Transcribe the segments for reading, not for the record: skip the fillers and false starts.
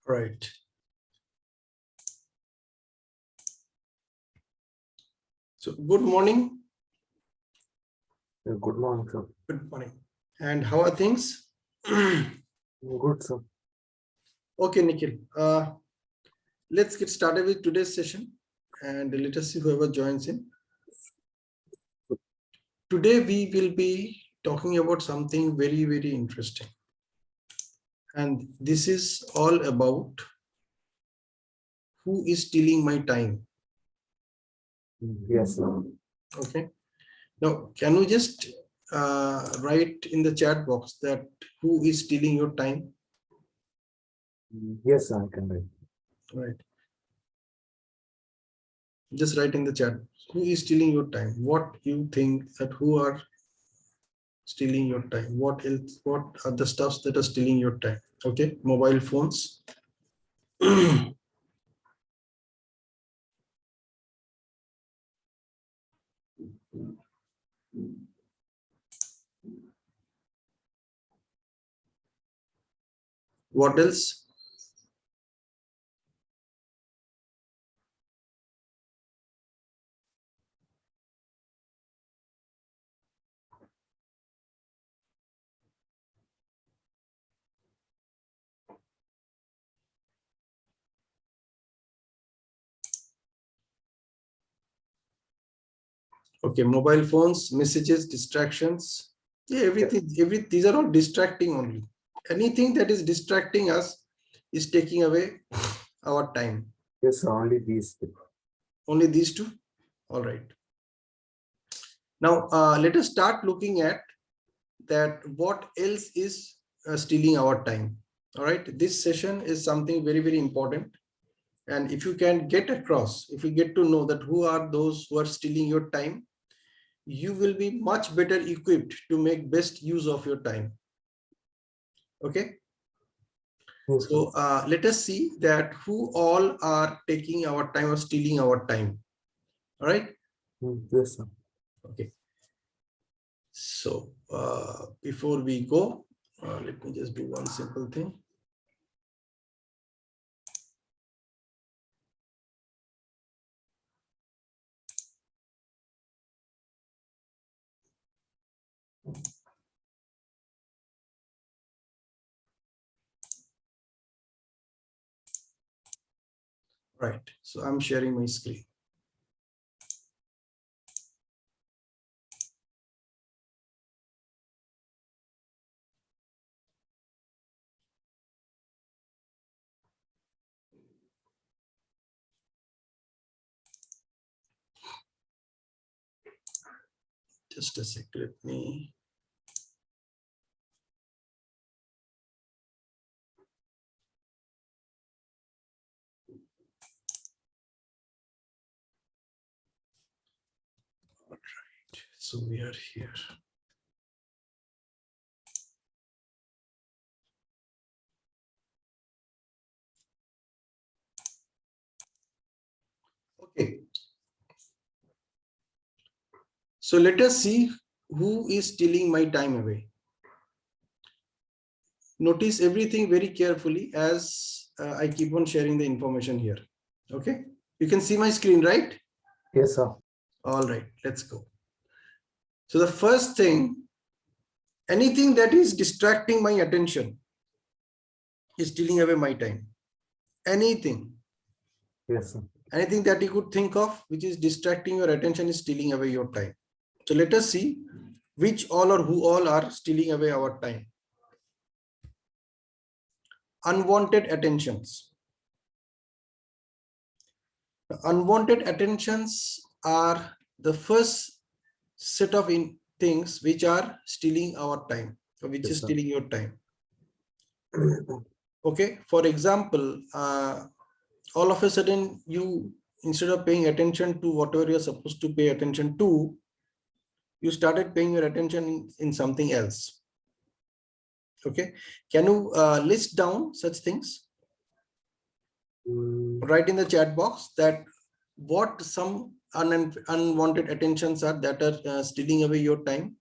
Right. So good morning. Good morning, sir. Good morning. And how are things? Good, sir. Okay, Nikhil. Let's get started with today's session and let us see whoever joins in. Today we will be talking about something very, very interesting. And this is all about who is stealing my time. Yes, sir. Okay. Now, can you just write in the chat box that who is stealing your time? Yes, sir, I can write. Right. Just write in the chat who is stealing your time. What you think that who are stealing your time? What else? What are the stuffs that are stealing your time? Okay, mobile phones. What else? Okay, mobile phones, messages, distractions. Yeah, everything. These are all distracting only. Anything that is distracting us is taking away our time. Yes, sir, only these. Only these two. All right. Now let us start looking at that. What else is stealing our time? All right. This session is something very, very important. And if you can get across, if you get to know that who are those who are stealing your time, you will be much better equipped to make best use of your time. Okay. Yes, So let us see that who all are taking our time or stealing our time. All right. yes, sir. Okay. So before we go, let me just do one simple thing. Right. So I'm sharing my screen. Just a sec. Let me. All right. So we are here. Okay. So let us see who is stealing my time away. Notice everything very carefully as I keep on sharing the information here. Okay. You can see my screen, right? Yes, sir. All right. Let's go. So the first thing, anything that is distracting my attention is stealing away my time. Anything. Yes, sir. Anything that you could think of which is distracting your attention is stealing away your time. So let us see which all or who all are stealing away our time. Unwanted attentions. Unwanted attentions are the first set of things which are stealing our time, or which Yes, is sir. stealing your time. Okay, for example, all of a sudden you, instead of paying attention to whatever you're supposed to pay attention to, you started paying your attention in something else. Okay, can you list down such things? Write in the chat box that what some unwanted attentions are that are stealing away your time.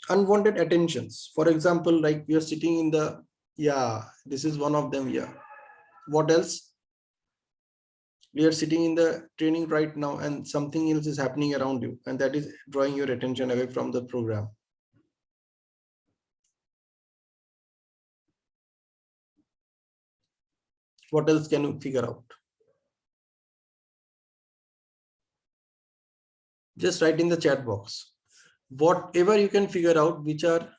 unwanted attentions. For example, like you're sitting in the, yeah, this is one of them. Yeah. What else? We are sitting in the training right now and something else is happening around you, and that is drawing your attention away from the program. What else can you figure out? Just write in the chat box. Whatever you can figure out which are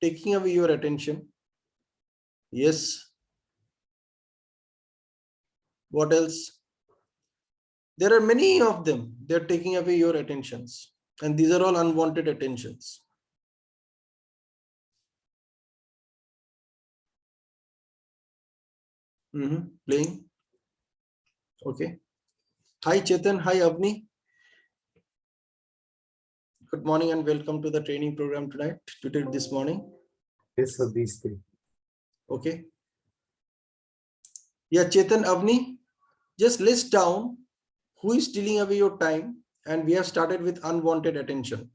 taking away your attention. Yes. What else? There are many of them. They're taking away your attentions. And these are all unwanted attentions. Playing. Okay. Hi Chetan. Hi Avni. Good morning and welcome to the training program today this morning. Yes, sir, these three. Okay. Yeah, Chetan, Avni, just list down who is stealing away your time, and we have started with unwanted attention.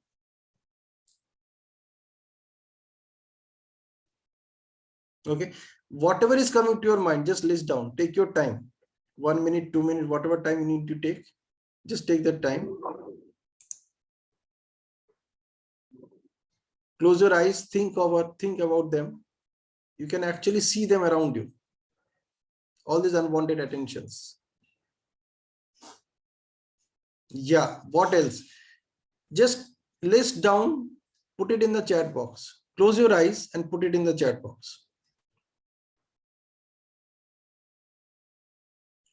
Okay. Whatever is coming to your mind, just list down. Take your time. 1 minute, 2 minutes, whatever time you need to take. Just take that time. Close your eyes, think about them. You can actually see them around you. All these unwanted attentions. Yeah, what else? Just list down, put it in the chat box. Close your eyes and put it in the chat box.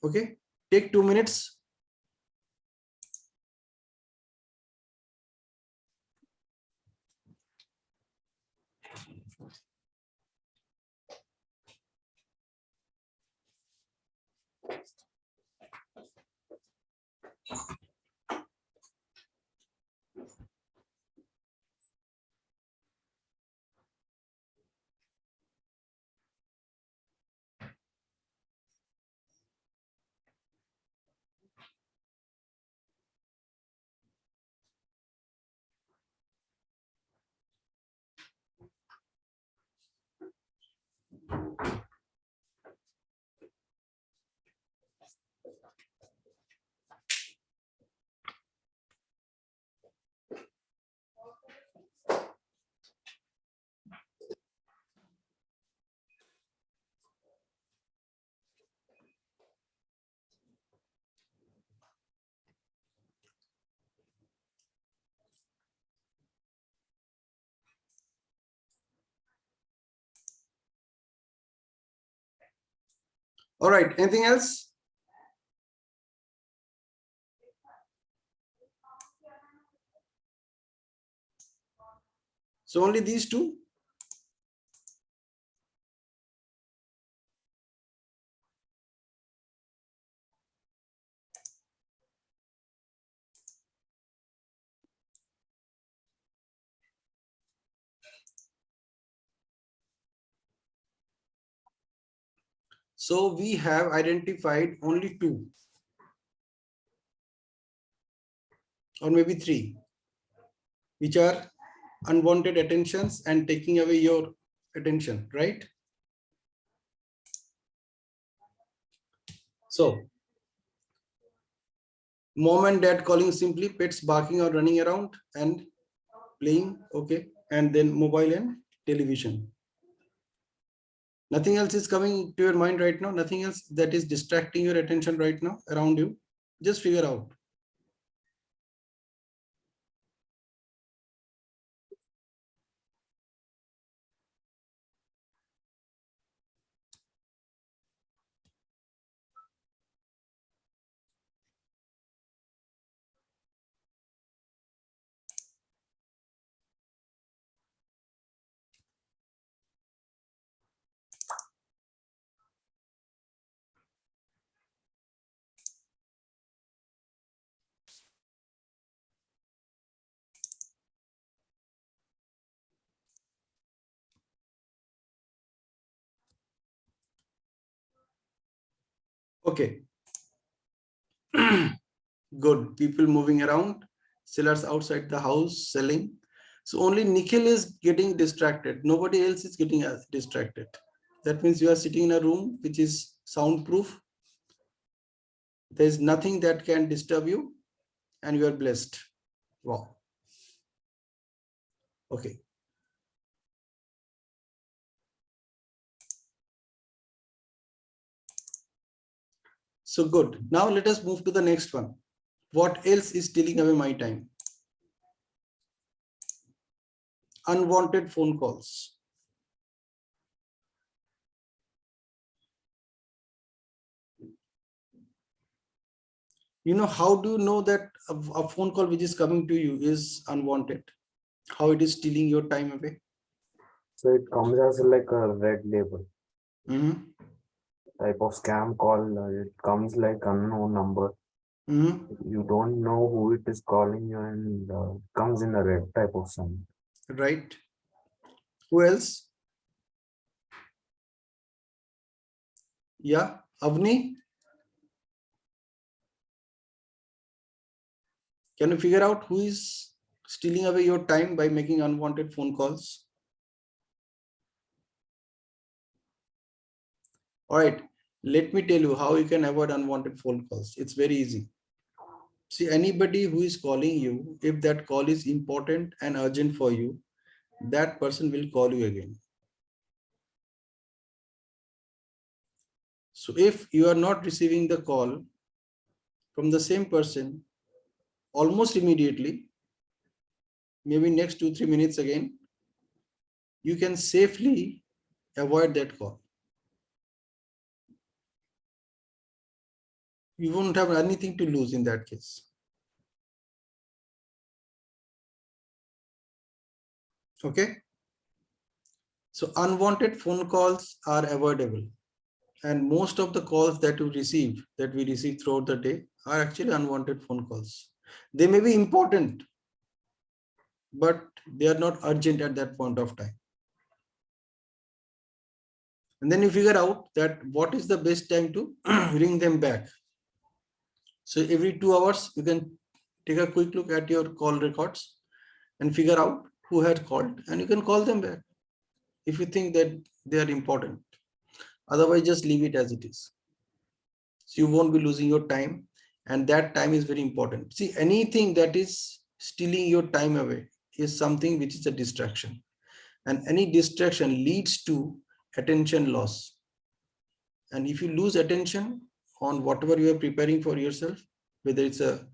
Okay, take 2 minutes. All right, anything else? So only these two? So we have identified only two or maybe three, which are unwanted attentions and taking away your attention, right? So mom and dad calling simply, pets barking or running around and playing, okay, and then mobile and television. Nothing else is coming to your mind right now. Nothing else that is distracting your attention right now around you. Just figure out. Okay. Good. People moving around, sellers outside the house selling. So only Nikhil is getting distracted. Nobody else is getting distracted. That means you are sitting in a room which is soundproof. There is nothing that can disturb you and you are blessed. Wow. Okay. So good. Now let us move to the next one. What else is stealing away my time? Unwanted phone calls. You know, how do you know that a phone call which is coming to you is unwanted? How it is stealing your time away? So it comes as like a red label Mm-hmm. type of scam call. It comes like unknown number. Mm-hmm. You don't know who it is calling you, and comes in a red type of sign. Right. Who else? Yeah. Avni, can you figure out who is stealing away your time by making unwanted phone calls? All right. Let me tell you how you can avoid unwanted phone calls. It's very easy. See, anybody who is calling you, if that call is important and urgent for you, that person will call you again. So if you are not receiving the call from the same person almost immediately, maybe next 2-3 minutes again, you can safely avoid that call. You won't have anything to lose in that case. Okay. So unwanted phone calls are avoidable. And most of the calls that we receive throughout the day are actually unwanted phone calls. They may be important, but they are not urgent at that point of time. And then you figure out that what is the best time to ring them back. So every 2 hours, you can take a quick look at your call records and figure out who had called, and you can call them back if you think that they are important. Otherwise, just leave it as it is. So you won't be losing your time, and that time is very important. See, anything that is stealing your time away is something which is a distraction, and any distraction leads to attention loss. And if you lose attention on whatever you are preparing for yourself, whether it's a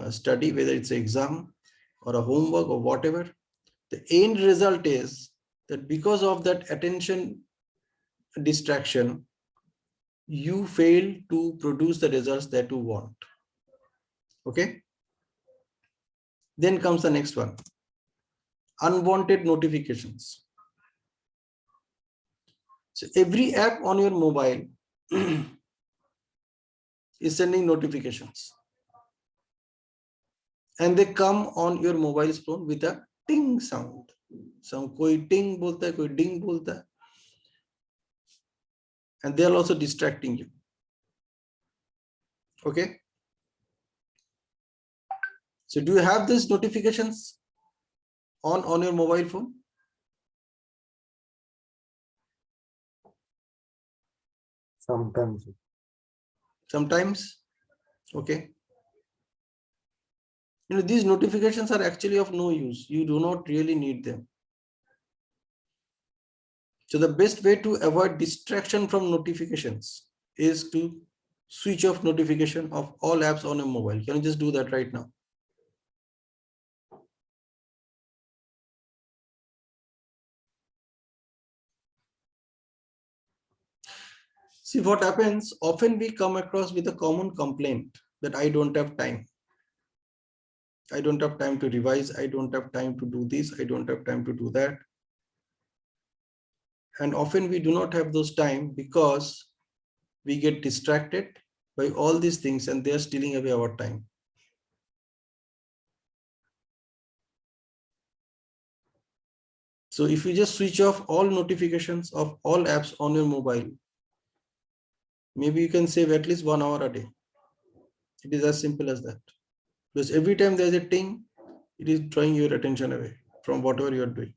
study, whether it's an exam or a homework or whatever, the end result is that because of that attention distraction, you fail to produce the results that you want. Okay. Then comes the next one. Unwanted notifications. So every app on your mobile is sending notifications, and they come on your mobile phone with a ting sound. Some koi ting bolta hai, koi ding bolta hai, and they are also distracting you. Okay. So do you have these notifications on your mobile phone? Sometimes. Sometimes. Okay. You know, these notifications are actually of no use. You do not really need them. So the best way to avoid distraction from notifications is to switch off notification of all apps on your mobile. Can you just do that right now? See what happens. Often we come across with a common complaint that I don't have time. I don't have time to revise. I don't have time to do this. I don't have time to do that. And often we do not have those time because we get distracted by all these things and they are stealing away our time. So if you just switch off all notifications of all apps on your mobile, maybe you can save at least 1 hour a day. It is as simple as that. Because every time there's a ting, it is drawing your attention away. from whatever you are doing.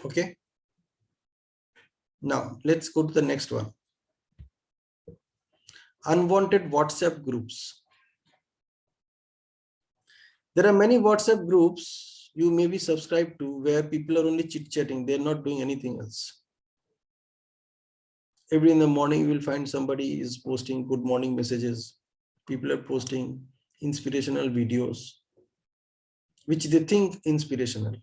Okay. Now let's go to the next one. Unwanted WhatsApp groups. There are many WhatsApp groups you may be subscribed to where people are only chit-chatting. They're not doing anything else. Every in the morning, you will find somebody is posting good morning messages. People are posting inspirational videos, which they think inspirational.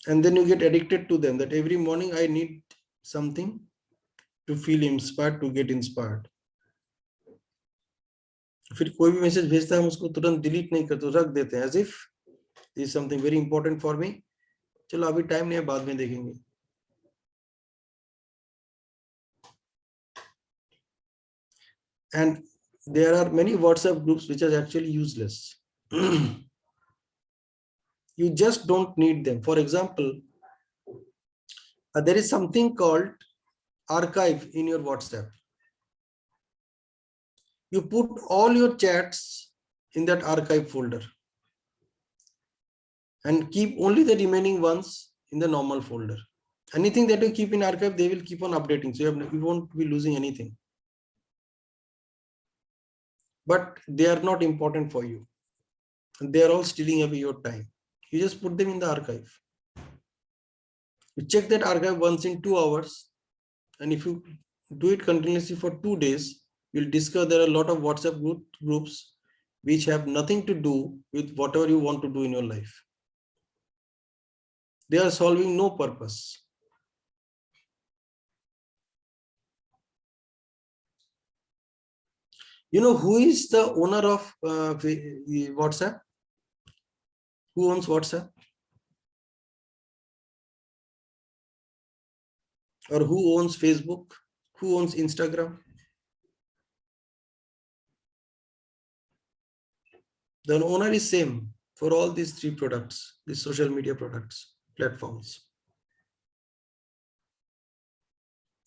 And then you get addicted to them, that every morning I need something to feel inspired, to get inspired. फिर कोई भी message भेजता है हम उसको तुरंत delete नहीं करते, रख देते हैं, as if this is something very important for me. चलो अभी टाइम नहीं है, बाद में देखेंगे. And there are many WhatsApp groups which are actually useless. You just don't need them. For example, there is something called archive in your WhatsApp. You put all your chats in that archive folder and keep only the remaining ones in the normal folder. Anything that you keep in archive, they will keep on updating. So you won't be losing anything. But they are not important for you. They are all stealing away your time. You just put them in the archive. You check that archive once in 2 hours. And if you do it continuously for 2 days, you'll discover there are a lot of WhatsApp groups which have nothing to do with whatever you want to do in your life. They are solving no purpose. You know who is the owner of WhatsApp? Who owns WhatsApp? Or who owns Facebook? Who owns Instagram? The owner is same for all these 3 products, these social media products, platforms.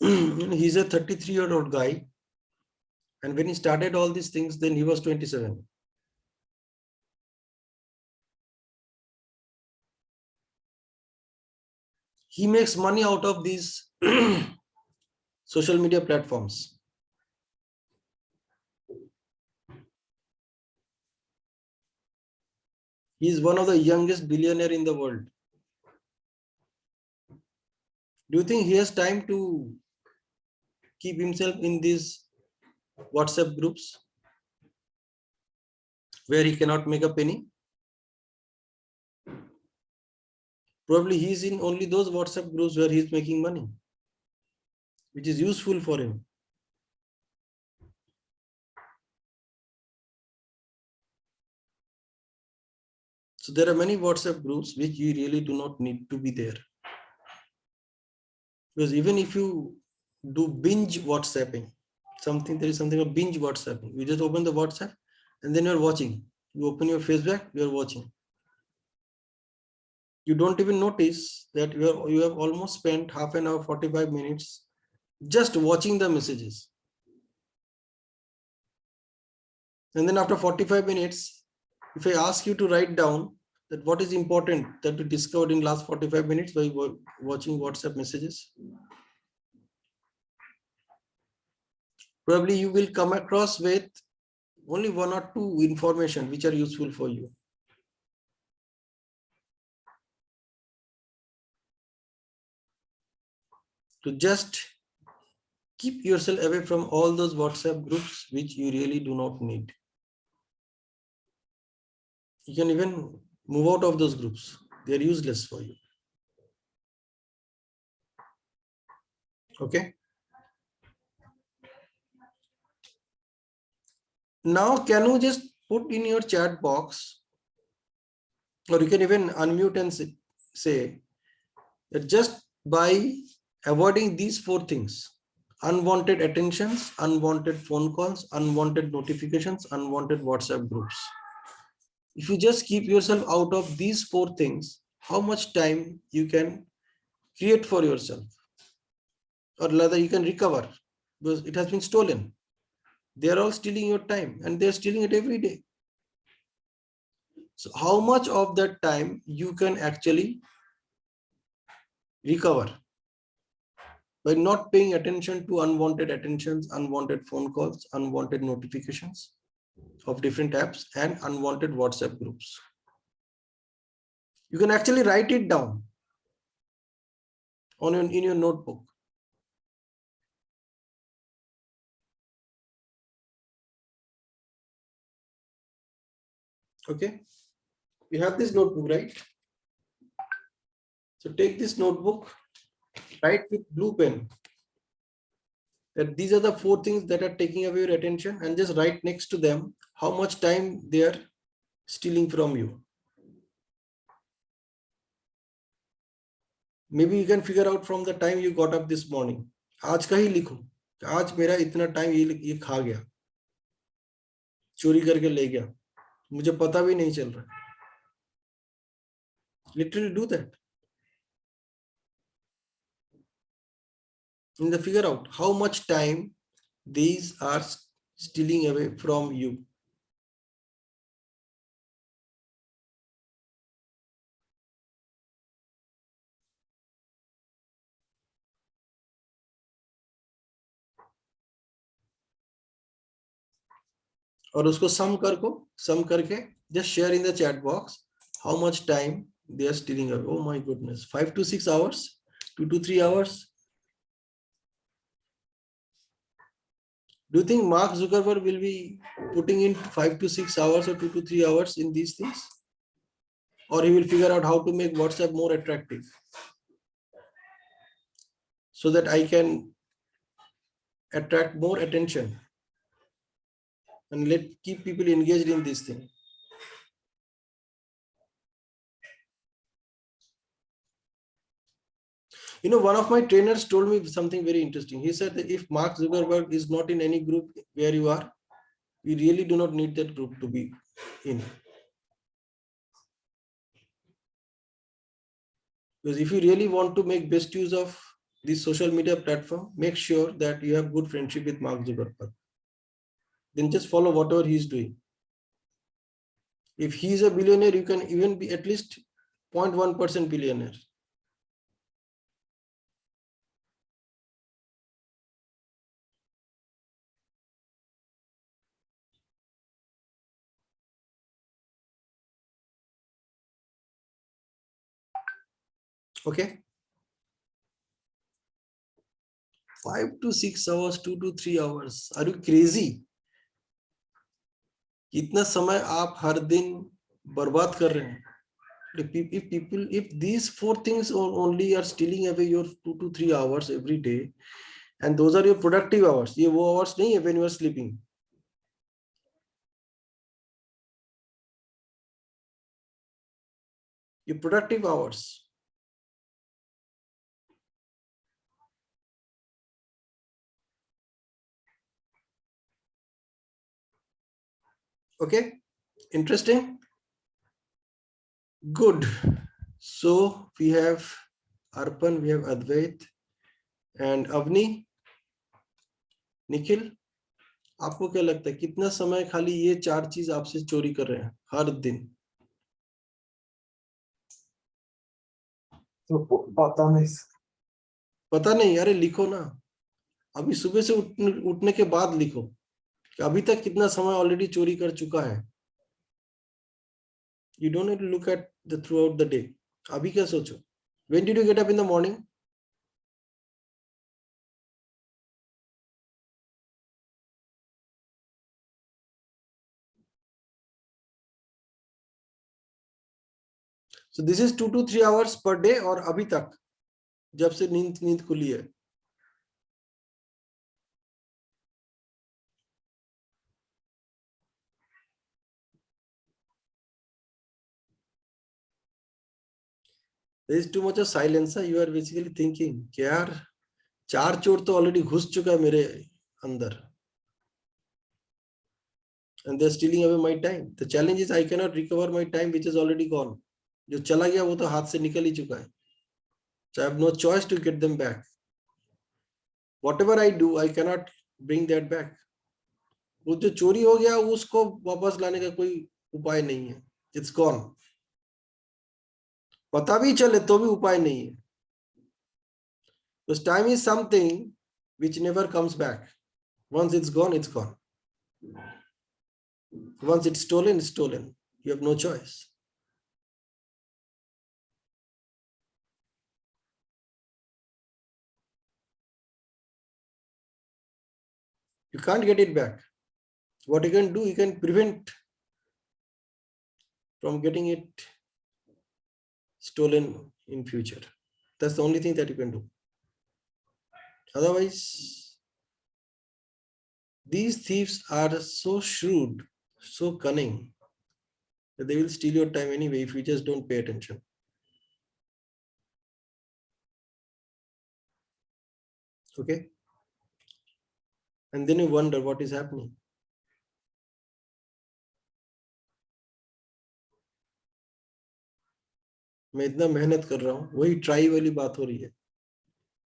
He's a 33-year-old guy. And when he started all these things, then he was 27. He makes money out of these social media platforms. He is one of the youngest billionaire in the world. Do you think he has time to keep himself in these WhatsApp groups where he cannot make a penny? Probably he is in only those WhatsApp groups where he is making money, which is useful for him. So there are many WhatsApp groups which you really do not need to be there. Because even if you do binge WhatsApping, there is something of binge WhatsApping. You just open the WhatsApp and then you're watching. You open your Facebook, you're watching. You don't even notice that you have almost spent half an hour, 45 minutes just watching the messages. And then after 45 minutes, if I ask you to write down that what is important that you discovered in last 45 minutes by watching WhatsApp messages, probably you will come across with only 1 or 2 information which are useful for you. To just keep yourself away from all those WhatsApp groups which you really do not need. You can even move out of those groups. They are useless for you. Okay. Now, can you just put in your chat box, or you can even unmute and say that just by avoiding these 4 things, unwanted attentions, unwanted phone calls, unwanted notifications, unwanted WhatsApp groups. If you just keep yourself out of these 4 things, how much time you can create for yourself? or rather you can recover, because it has been stolen. They are all stealing your time, and they are stealing it every day. So how much of that time you can actually recover by not paying attention to unwanted attentions, unwanted phone calls, unwanted notifications of different apps, and unwanted WhatsApp groups? You can actually write it down in your notebook. Okay, you have this notebook, right? So take this notebook, write with blue pen that these are the 4 things that are taking away your attention, and just write next to them how much time they are stealing from you. Maybe you can figure out from the time you got up this morning. आज का ही लिखो, आज मेरा इतना time ये खा गया, चोरी करके ले गया, मुझे पता भी नहीं चल रहा. Literally do that. And then figure out how much time these are stealing away from you. और उसको sum करके just share in the chat box how much time they are stealing away. Oh my goodness, 5 to 6 hours, 2 to 3 hours. Do you think Mark Zuckerberg will be putting in 5 to 6 hours or 2 to 3 hours in these things? Or he will figure out how to make WhatsApp more attractive so that I can attract more attention and keep people engaged in this thing. You know, one of my trainers told me something very interesting. He said that if Mark Zuckerberg is not in any group where you are, we really do not need that group to be in. Because if you really want to make best use of this social media platform, make sure that you have good friendship with Mark Zuckerberg. Then just follow whatever he's doing. If he's a billionaire, you can even be at least 0.1% billionaire. Okay. 5 to 6 hours, 2 to 3 hours. Are you crazy? कितना समय आप हर दिन बर्बाद कर रहे हैं? If these 4 things only are stealing away your 2 to 3 hours every day, and those are your productive hours, ये वो hours नहीं है when you are sleeping. Your productive hours. Okay, interesting. Good. So we have Arpan, we have Advait and Avni. Nikhil, आपको क्या लगता है कितना समय खाली ये 4 चीज आपसे चोरी कर रहे हैं हर दिन? तो पता नहीं, अरे लिखो ना, अभी सुबह से उठने के बाद लिखो कि अभी तक कितना समय ऑलरेडी चोरी कर चुका है. You don't need to look at the throughout the day. अभी क्या सोचो? When did you get up in the morning? So this is 2 to 3 hours per day और अभी तक जब से नींद खुली है. There is too much of silence. You are basically thinking कि यार 4 चोर तो ऑलरेडी घुस चुका है मेरे अंदर. And they're stealing away my time. The challenge is I cannot recover my time which is already gone. जो चला गया वो तो हाथ से निकल ही चुका है. So I have no choice to get them back. Whatever I do, I cannot bring that back. वो जो चोरी हो गया उसको वापस लाने का कोई उपाय नहीं है. It's gone. पता भी चले तो भी उपाय नहीं है. Because time is something which never comes back. Once it's gone, it's gone. Once it's stolen, it's stolen. You have no choice. You can't get it back. What you can do, you can prevent from getting it stolen in future. That's the only thing that you can do. Otherwise, these thieves are so shrewd, so cunning, that they will steal your time anyway if you just don't pay attention. Okay? And then you wonder what is happening. मैं इतना मेहनत कर रहा हूँ, वही try वाली बात हो रही है.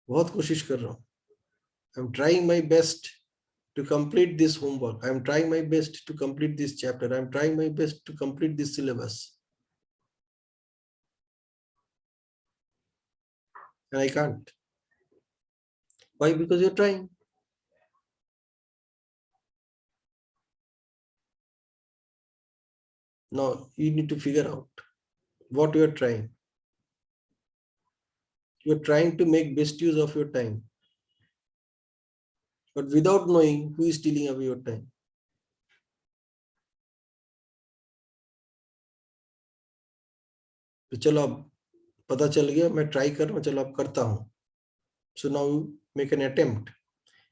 बहुत कोशिश कर रहा हूँ. I'm trying my best to complete this homework. I'm trying my best to complete this chapter. I'm trying my best to complete this syllabus. And I can't. Why? Because you're trying. Now you need to figure out what you're trying. You're trying to make best use of your time, but without knowing who is stealing away your time. तो चलो अब पता चल गया, मैं try कर रहा हूँ, चलो अब करता हूँ. So now you make an attempt.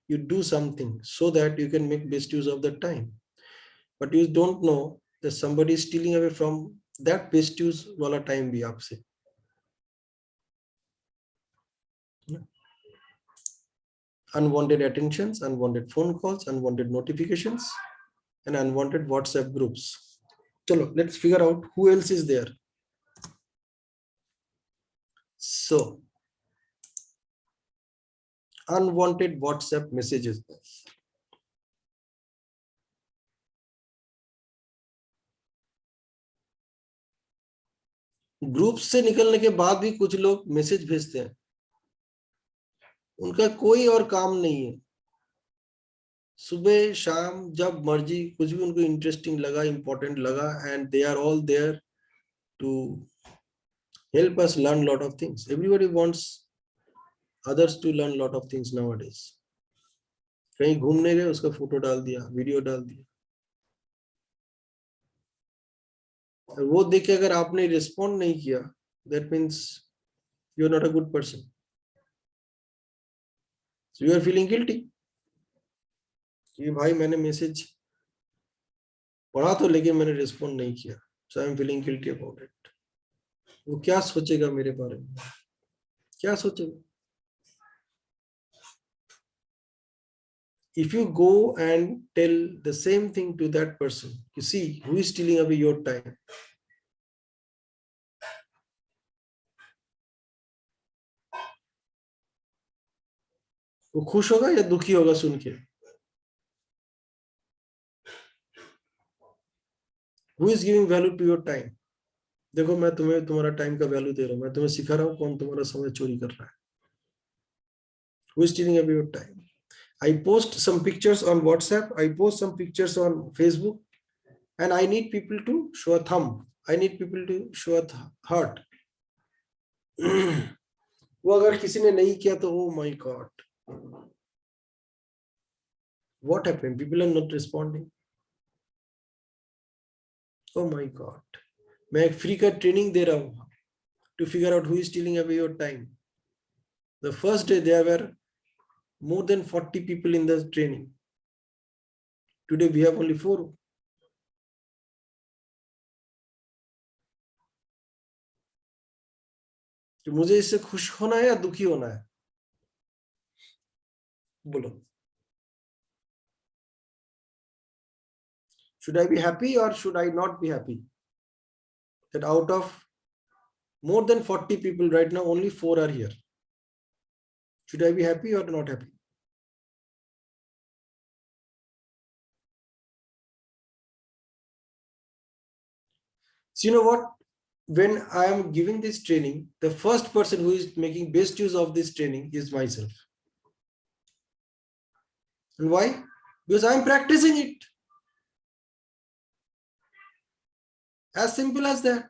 You do something so that you can make best use of the time. But you don't know that somebody is stealing away from that best use wala time bhi aapse. Unwanted attentions, unwanted phone calls, unwanted notifications, and unwanted WhatsApp groups. Chalo, let's figure out who else is there. So, unwanted WhatsApp messages. Group से निकलने के बाद भी कुछ लोग message भेजते हैं. उनका कोई और काम नहीं है. सुबह शाम जब मर्जी कुछ भी उनको इंटरेस्टिंग लगा, इंपॉर्टेंट लगा, and they are all there to help us learn lot of things. Everybody wants others to learn lot of things nowadays. कहीं घूमने गए, उसका फोटो डाल दिया, वीडियो डाल दिया. और वो देख के अगर आपने रिस्पॉन्ड नहीं किया, that means you are not a good person. So you are feeling guilty. कि भाई मैंने मैसेज पढ़ा तो लेकिन मैंने रिस्पॉन्ड नहीं किया. So I am feeling guilty about it. वो क्या सोचेगा मेरे बारे में, क्या सोचेगा? If you go and tell the same thing to that person, you see who is stealing away your time. वो खुश होगा या दुखी होगा सुन के? Who is giving value to your time? देखो मैं तुम्हें तुम्हारा टाइम का वैल्यू दे रहा हूँ, मैं तुम्हें सिखा रहा हूँ कौन तुम्हारा समय चोरी कर रहा है. Who is stealing away your time? I post some pictures on WhatsApp, I post some pictures on Facebook, and I need people to show a thumb. I need people to show a heart. वो अगर किसी ने नहीं किया तो oh my God, what happened? People are not responding. Oh my God, मैं एक free का ट्रेनिंग दे रहा हूँ to figure out who is stealing away your time. The first day there were more than 40 people in the training. Today we have only 4. तो मुझे इससे खुश होना है या दुखी होना है? बोलो. Should I be happy or should I not be happy that out of more than 40 people right now only 4 are here? Should I be happy or not happy? So you know what? When I am giving this training, the first person who is making best use of this training is myself. And why? Because I am practicing it. As simple as that.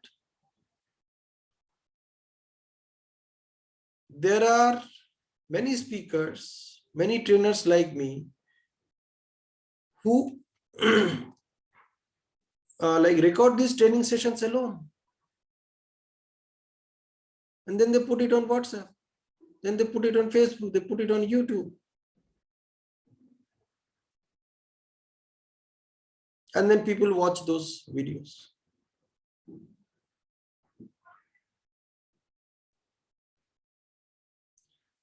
There are many speakers, many trainers like me who like record these training sessions alone. And then they put it on WhatsApp. Then they put it on Facebook. They put it on YouTube. And then people watch those videos.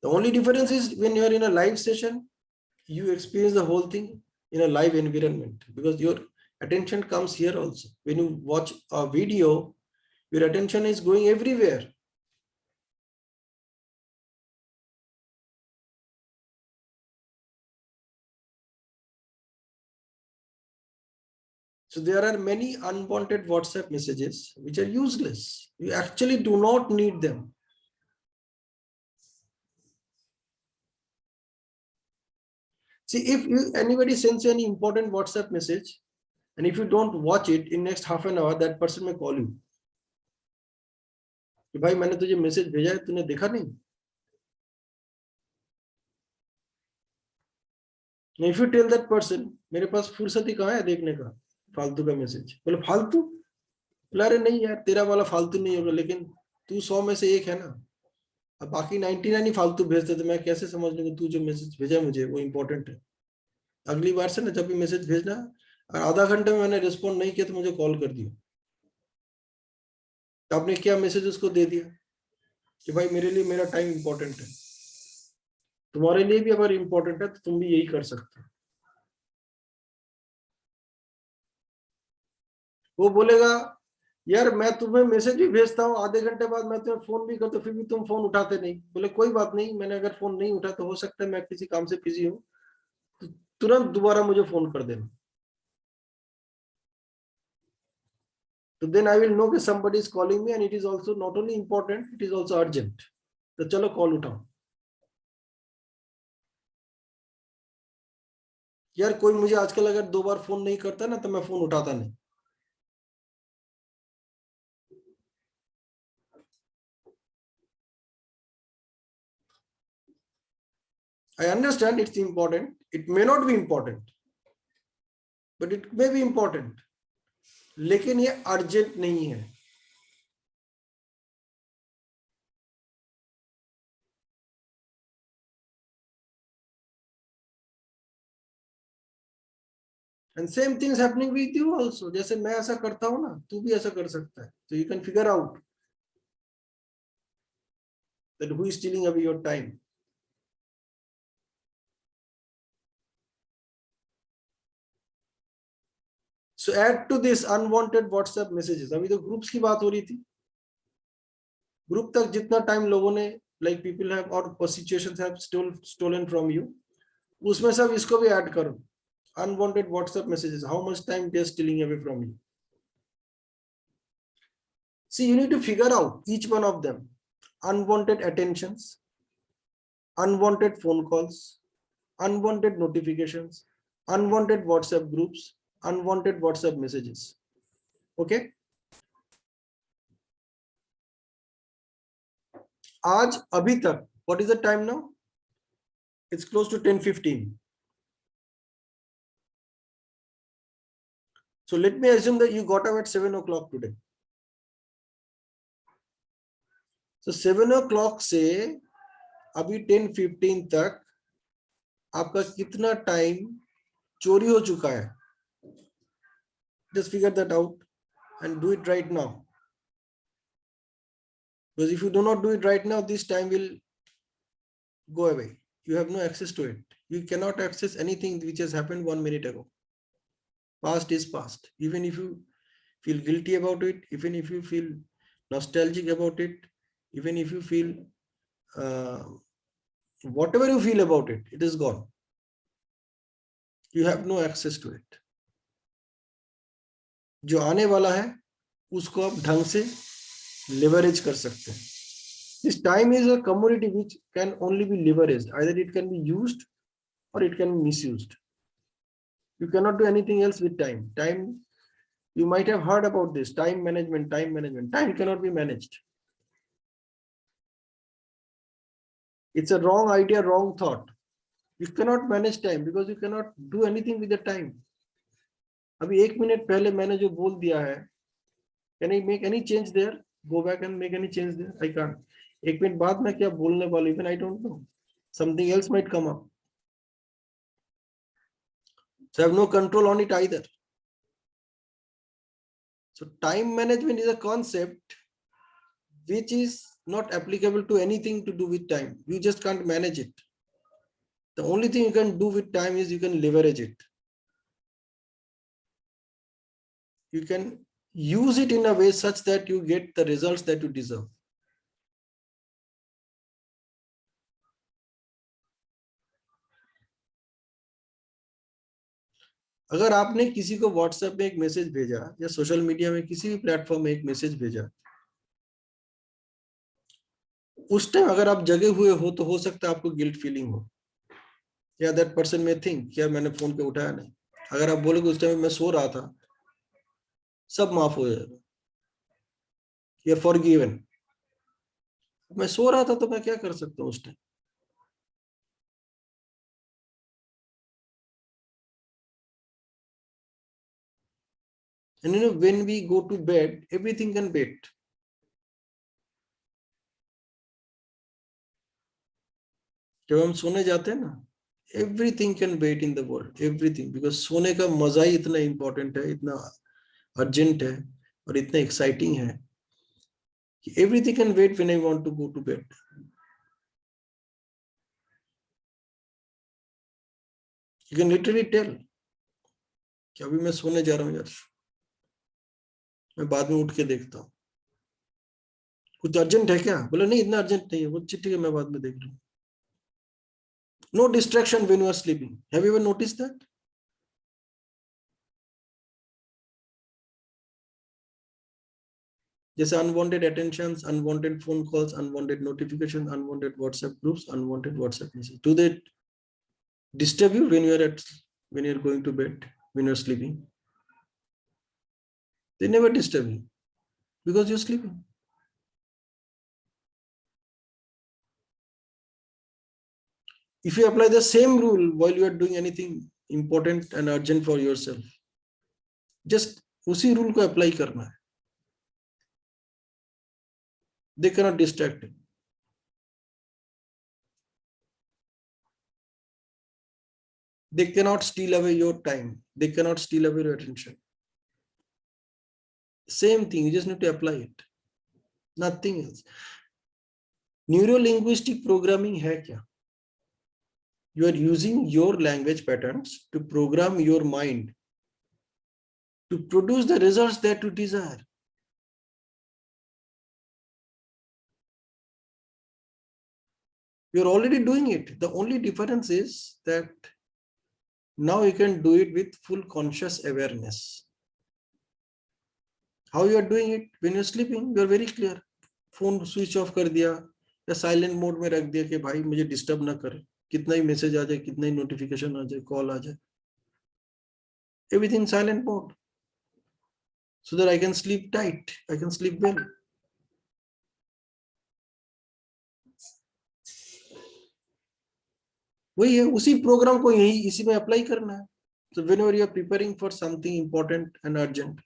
The only difference is when you're in a live session, you experience the whole thing in a live environment because your attention comes here also. When you watch a video, your attention is going everywhere. So there are many unwanted WhatsApp messages which are useless. You actually do not need them. See, if anybody sends you any important WhatsApp message, and if you don't watch it in next half an hour, that person may call you. कि भाई मैंने तुझे message भेजा है, तूने देखा नहीं? If you tell that person, मेरे पास फुर्सत ही कहाँ है देखने का फालतू का मैसेज, बोले फालतू, बोला अरे नहीं यार तेरा वाला फालतू नहीं होगा, लेकिन तू 100 में से एक है ना, अब बाकी 99 ही फालतू भेजते, तो मैं कैसे समझ लूंगा तू जो मैसेज भेजा मुझे वो इंपॉर्टेंट है. अगली बार से ना जब भी मैसेज भेजना, और आधा घंटे में मैंने रिस्पॉन्ड नहीं किया तो मुझे कॉल कर दिया. तो आपने क्या मैसेज उसको दे दिया कि भाई मेरे लिए मेरा टाइम इंपॉर्टेंट है, तुम्हारे लिए भी अगर इंपॉर्टेंट है तो तुम भी यही कर सकते हो. वो बोलेगा यार मैं तुम्हें मैसेज भी भेजता हूँ, आधे घंटे बाद मैं तुम्हें फोन भी करता हूँ, फिर भी तुम फोन उठाते नहीं. बोले कोई बात नहीं, मैंने अगर फोन नहीं उठा तो हो सकता है मैं किसी काम से बिजी हूँ, तो तुरंत दोबारा मुझे फोन कर देना. तो then I will know that somebody is calling me and it is also not only important, it is also urgent. तो चलो कॉल उठाओ. यार कोई मुझे आजकल अगर 2 बार फोन नहीं करता ना तो मैं फोन उठाता नहीं. I understand it's important. It may not be important, but it may be important. लेकिन ये अर्जेंट नहीं है. And same things happening with you also. जैसे मैं ऐसा करता हूँ ना, तू भी ऐसा कर सकता है. So you can figure out that who is stealing away your time. So add to this unwanted WhatsApp messages. अभी तो ग्रुप्स की बात हो रही थी. ग्रुप तक जितना टाइम लोगों ने like people have or situations have stolen from you, उसमें सब इसको भी ऐड करो. Unwanted WhatsApp messages, how much time they are stealing away from you. See, you need to figure out each one of them. Unwanted attentions, unwanted phone calls, unwanted notifications, unwanted WhatsApp groups, unwanted WhatsApp messages. Okay. आज अभी तक, what is the time now? It's close to 10:15. So let me assume that you got up at 7 o'clock today. So 7 o'clock से अभी 10:15 तक आपका कितना time चोरी हो चुका है? Just figure that out and do it right now. Because if you do not do it right now, this time will go away. You have no access to it. You cannot access anything which has happened 1 minute ago. Past is past. Even if you feel guilty about it, even if you feel nostalgic about it, even if you feel whatever you feel about it, it is gone. You have no access to it. जो आने वाला है उसको आप ढंग से leverage कर सकते हैं. This time is a commodity which can only be leveraged. Either it can be used or it can be misused. You cannot do anything else with time. Time, you might have heard about this, time management, time management. Time cannot be managed. It's a wrong idea, wrong thought. You cannot manage time because you cannot do anything with the time. अभी 1 minute पहले मैंने जो बोल दिया है, can I make any change there? Go back and make any change there? I can't. 1 minute बाद मैं क्या बोलने वाला, even I don't know. Something else might come up. So I have no control on it either. So time management is a concept which is not applicable to anything to do with time. You just can't manage it. The only thing you can do with time is you can leverage it. You can use it in a way such that you get the results that you deserve. अगर आपने किसी को WhatsApp में एक message भेजा या social media में किसी भी प्लेटफॉर्म में एक मैसेज भेजा, उस टाइम अगर आप जगे हुए हो तो हो सकता है आपको गिल्ट फीलिंग हो, या दैट पर्सन में थिंक यार मैंने फोन पे उठाया नहीं. अगर आप बोलोगे उस टाइम मैं सो रहा था, सब माफ हो जाएगा, यू आर फॉरगिवन. मैं सो रहा था तो मैं क्या कर सकता हूँ उस time. And you know, when we go to bed, everything can wait. जब हम सोने जाते हैं ना, everything can wait in the world, everything, because सोने का मजा ही इतना important है, इतना urgent है और इतना exciting है कि everything can wait when I want to go to bed. You can literally tell कि अभी मैं सोने जा रहा हूँ यार, मैं बाद में उठ के देखता हूँ. कुछ अर्जेंट है क्या? बोले नहीं इतना अर्जेंट नहीं है. वो ठीक है मैं बाद में देख लूँ. No distraction when you are sleeping. Have you ever noticed that? जैसे unwanted attentions, unwanted phone calls, unwanted notifications, unwanted WhatsApp groups, unwanted WhatsApp messages. Do they disturb you when you are going to bed, when you are sleeping? They never disturb you because you're sleeping. If you apply the same rule while you are doing anything important and urgent for yourself, just उसी rule को apply करना है. They cannot distract you. They cannot steal away your time. They cannot steal away your attention. Same thing, you just need to apply it. Nothing else. Neuro-linguistic programming है क्या? You are using your language patterns to program your mind to produce the results that you desire. You're already doing it. The only difference is that now you can do it with full conscious awareness. How you are doing it? When you're sleeping, you're very clear. Phone switch off कर दिया या silent mode में रख दिया कि भाई मुझे disturb ना करे, कितना ही मैसेज आ जाए, कितना ही नोटिफिकेशन आ जाए, कॉल आ जाए, everything silent mode, so that I can sleep tight, I can sleep well. वही है, उसी प्रोग्राम को यही इसी में अप्लाई करना है. So whenever you are preparing for something important and urgent,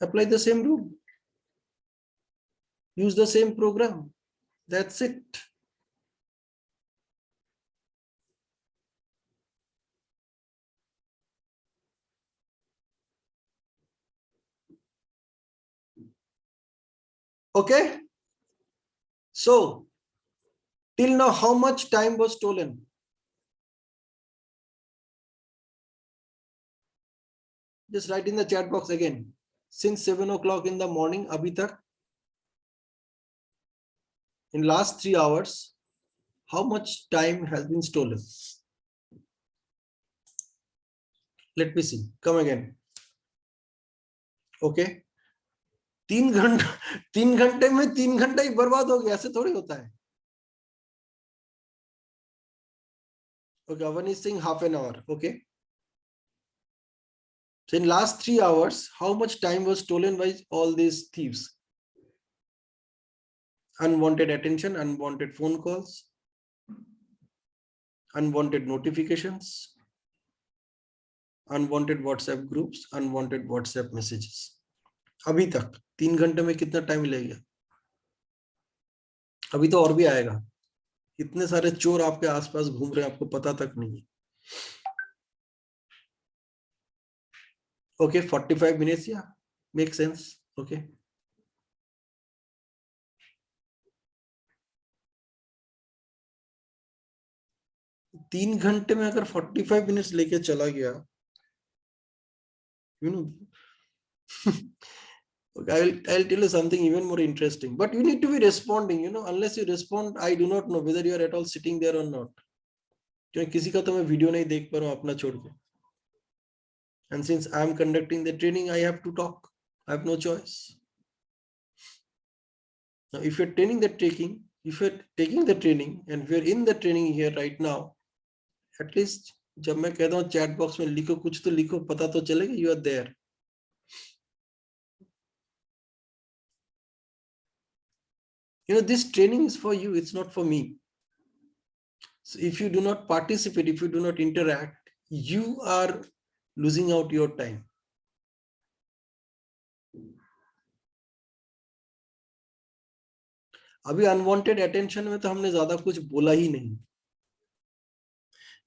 apply the same rule, use the same program. That's it. Okay. So till now, how much time was stolen? Just write in the chat box again. Since 7 o'clock in the morning, abhi tak, in last 3 hours, how much time has been stolen? Let me see. Come again. Okay, 3 घंटे में 3 घंटा ही बर्बाद हो गया, ऐसे थोड़ी होता है. Okay, Avan is saying half an hour. Okay. So in last 3 hours, how much time was stolen by all these thieves? Unwanted attention, unwanted phone calls, unwanted notifications, unwanted WhatsApp groups, unwanted WhatsApp messages. अभी तक 3 घंटे में कितना time ले गया? अभी तो और भी आएगा. इतने सारे चोर आपके आसपास घूम रहे हैं, आपको पता तक नहीं है. Okay, 45 minutes, yeah, makes sense. Okay. तीन घंटे में अगर 45 मिनट्स लेके चला गया, you know, I'll tell you something even more interesting, but you need to be responding, you know. Unless you respond, I do not know whether you are at all sitting there or not. किसी का तो मैं video नहीं देख पा रहा हूँ अपना छोड़ के. And since I am conducting the training, I have to talk. I have no choice. Now, if you're taking the training and if you're in the training here right now, at least जब मैं कहता हूँ chat box में लिखो, कुछ तो लिखो, पता तो चलेगा you are there. You know, this training is for you, it's not for me. So if you do not participate, if you do not interact, you are losing out your time. अभी unwanted attention में तो हमने ज्यादा कुछ बोला ही नहीं,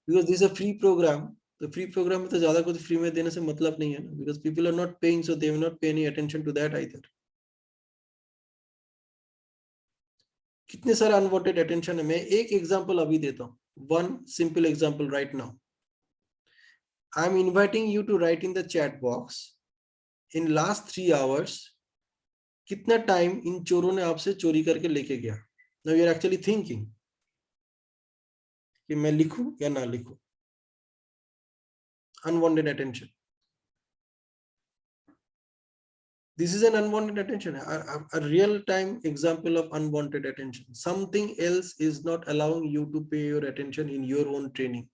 because this is a free program. तो free programme में तो ज्यादा कुछ फ्री में देने से मतलब नहीं है ना, because people are not paying, so they will not pay any attention to that either. कितने सारे अनवांटेड अटेंशन है. मैं एक एग्जांपल अभी देता हूँ, one simple example right now. I am inviting you to write in the chat box in last 3 hours कितना time in चोरों ने आपसे चोरी करके लेके गया. Now you are actually thinking कि मैं लिखूं या ना लिखूं. Unwanted attention. This is an unwanted attention, a real-time example of unwanted attention. Something else is not allowing you to pay your attention in your own training.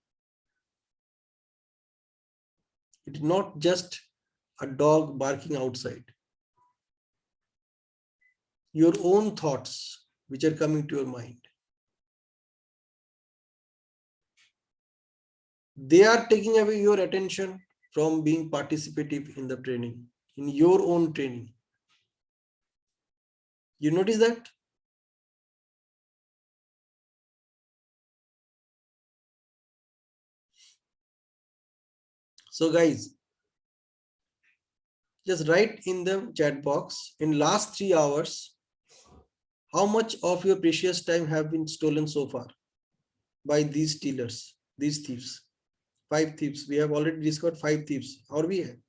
It's not just a dog barking outside. Your own thoughts which are coming to your mind. They are taking away your attention from being participative in the training, in your own training. You notice that? So guys, just write in the chat box in last 3 hours, how much of your precious time have been stolen so far by these stealers, these thieves? 5 thieves. We have already discovered 5 thieves. और भी है.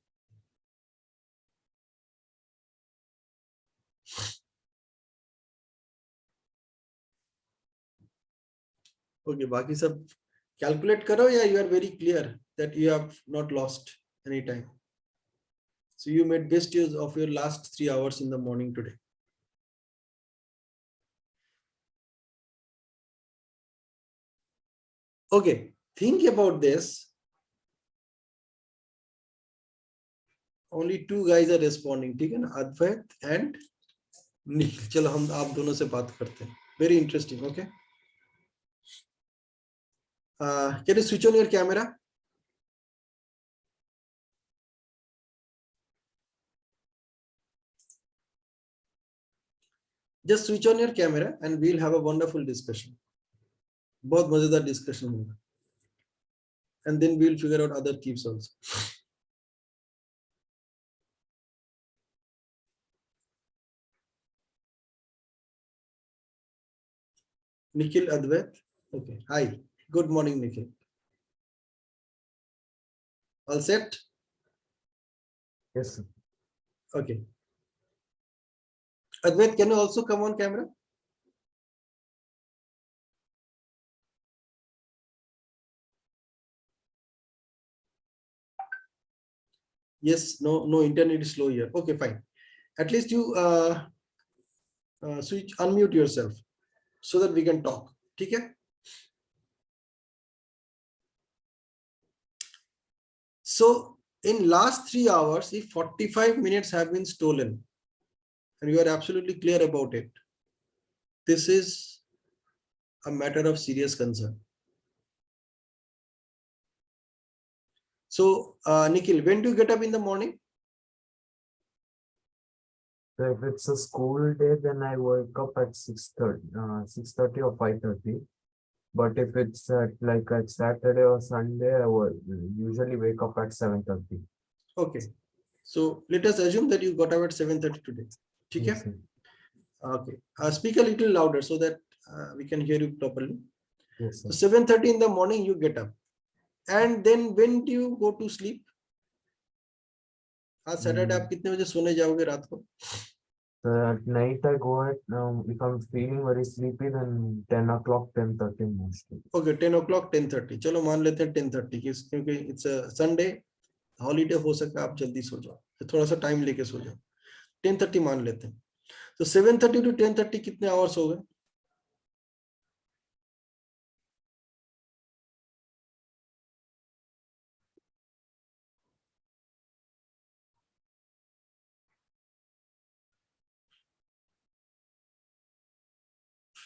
Okay, बाकी सब calculate करो या you are very clear that you have not lost any time. So you made best use of your last 3 hours in the morning today. Okay, think about this. Only 2 guys are responding, ठीक है ना, Advait and Nikhil. चलो हम आप दोनों से बात करते हैं. Very interesting. Okay. Can you switch on your camera? Just switch on your camera and we'll have a wonderful discussion. बहुत मजेदार discussion होगा. And then we'll figure out other thieves also. Nikhil, Advait. Okay. Hi. Good morning, Nikhil. All set? Yes, sir. Okay. Advait, can you also come on camera? Yes, no internet is slow here. Okay, fine. At least you unmute yourself so that we can talk. Okay. So in last 3 hours, if 45 minutes have been stolen, and you are absolutely clear about it, this is a matter of serious concern. So, Nikhil, when do you get up in the morning? So if it's a school day, then I wake up at 6:30 or 5:30. But if it's like a Saturday or Sunday, I will usually wake up at 7:30. Okay. So let us assume that you got up at 7:30 today. Okay. Yes, sir. Okay. Speak a little louder so that we can hear you properly. Yes, sir. So 7:30 in the morning you get up. And then when do you go to sleep? आज Saturday आप कितने बजे सोने जाओगे रात को? At night I go at, if I'm feeling very sleepy, then 10 o'clock, 10:30 mostly. Okay, 10 o'clock, 10:30. चलो मान लेते हैं 10:30 क्योंकि it's a Sunday, holiday हो सकता है आप जल्दी सो जाओ, थोड़ा सा टाइम लेके सो जाओ. 10:30 मान लेते हैं. तो 7:30 to 10:30 कितने आवर्स हो गए?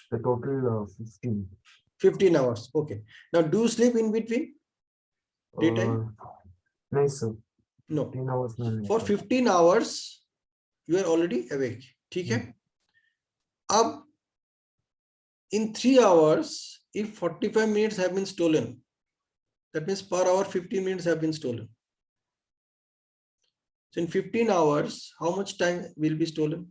The total 15. 15 hours. Okay. Now, do you sleep in between? Daytime? Nice, sir. No. 15 hours. For 15 hours, you are already awake. ठीक है? अब in 3 hours, if 45 minutes have been stolen, that means per hour 15 minutes have been stolen. So in 15 hours, how much time will be stolen?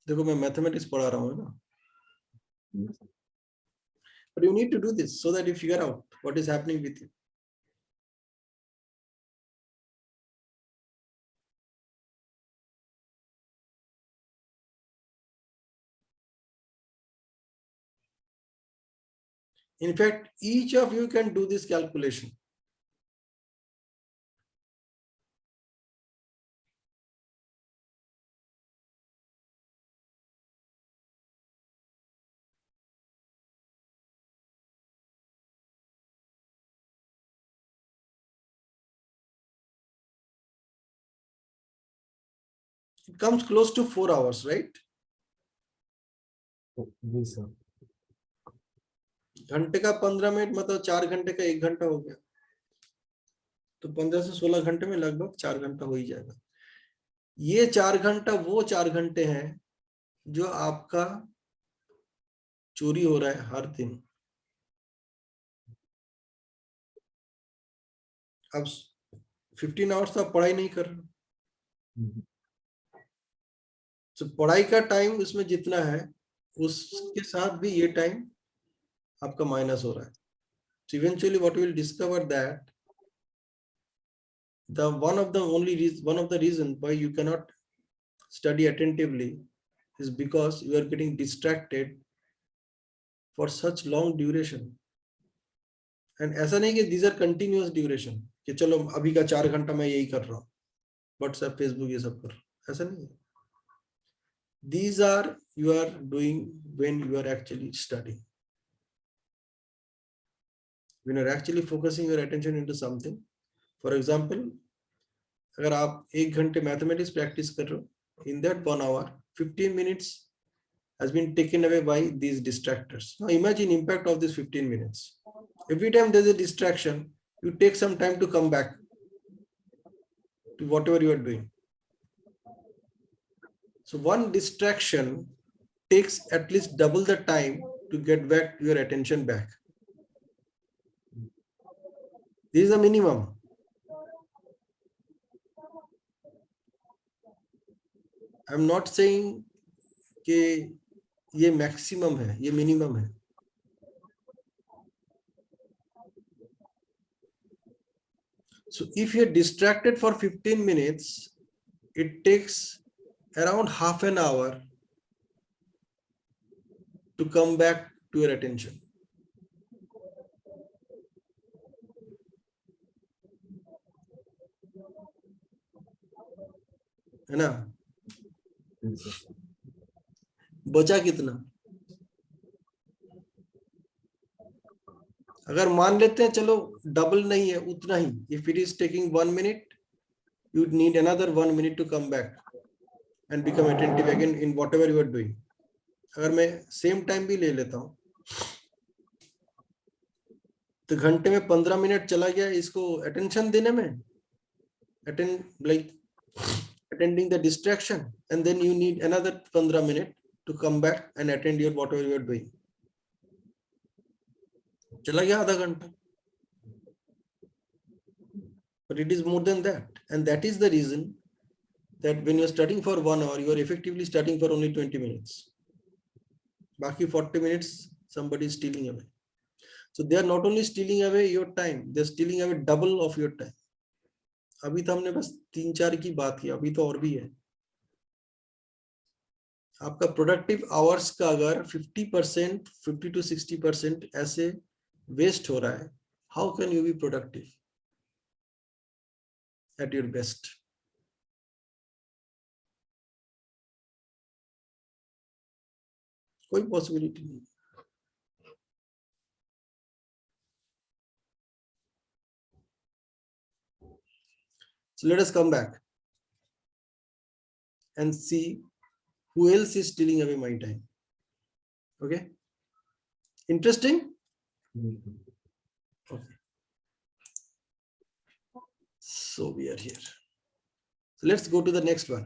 देखो मैं mathematics पढ़ा रहा हूँ ना. But you need to do this so that you figure out what is happening with you. In fact, each of you can do this calculation. It comes close to 4 hours, right? Yes, sir. घंटे का 15 minute मतलब 4 घंटे का 1 घंटा हो गया. तो 15 से 16 घंटे में लगभग 4 घंटा हो ही जाएगा. ये 4 घंटा वो 4 घंटे हैं जो आपका चोरी हो रहा है हर दिन. अब 15 आवर्स तो आप पढ़ाई नहीं कर रहे. तो पढ़ाई का टाइम उसमें जितना है उसके साथ भी ये टाइम आपका माइनस हो रहा है. So eventually what we will discover that one of the reasons why you cannot study attentively is because you are getting distracted for such long duration. And ऐसा नहीं कि these are continuous duration कि चलो अभी का 4 घंटा मैं यही कर रहा हूँ, WhatsApp, Facebook ये सब कर रहा हूँ, ऐसा नहीं है. These are you are doing when you are actually studying. When you are actually focusing your attention into something. For example, अगर आप 1 घंटे मैथमेटिक्स प्रैक्टिस कर रहे हो, in that 1 hour 15 minutes has been taken away by these distractors. Now imagine impact of this 15 minutes. Every time there's a distraction, you take some time to come back to whatever you are doing. So one distraction takes at least double the time to get back your attention back. This is the minimum. I'm not saying कि ये maximum है, ये minimum है. So if you're distracted for 15 minutes, it takes around half an hour to come back to your attention. है ना? बचा कितना? अगर मान लेते हैं चलो डबल नहीं है, उतना ही, if it is taking 1 minute, you need another 1 minute to come back and become attentive again in whatever you are doing. अगर मैं सेम टाइम भी ले लेता हूं तो घंटे में 15 मिनट चला गया इसको अटेंशन देने में, attending the distraction, and then you need another 15 minutes to come back and attend your whatever you are doing. चला गया आधा घंटा. But it is more than that, and that is the reason that when you are studying for 1 hour, you are effectively studying for only 20 minutes. बाकी 40 minutes somebody is stealing away. So they are not only stealing away your time, they are stealing away double of your time. अभी तो हमने बस 3-4 की बात की, अभी तो और भी है. आपका प्रोडक्टिव आवर्स का अगर 50% 50 to 60% ऐसे वेस्ट हो रहा है, how can you be productive at your best? कोई पॉसिबिलिटी नहीं. So let us come back and see who else is stealing away my time. Okay, interesting. Okay, so we are here. So let's go to the next one.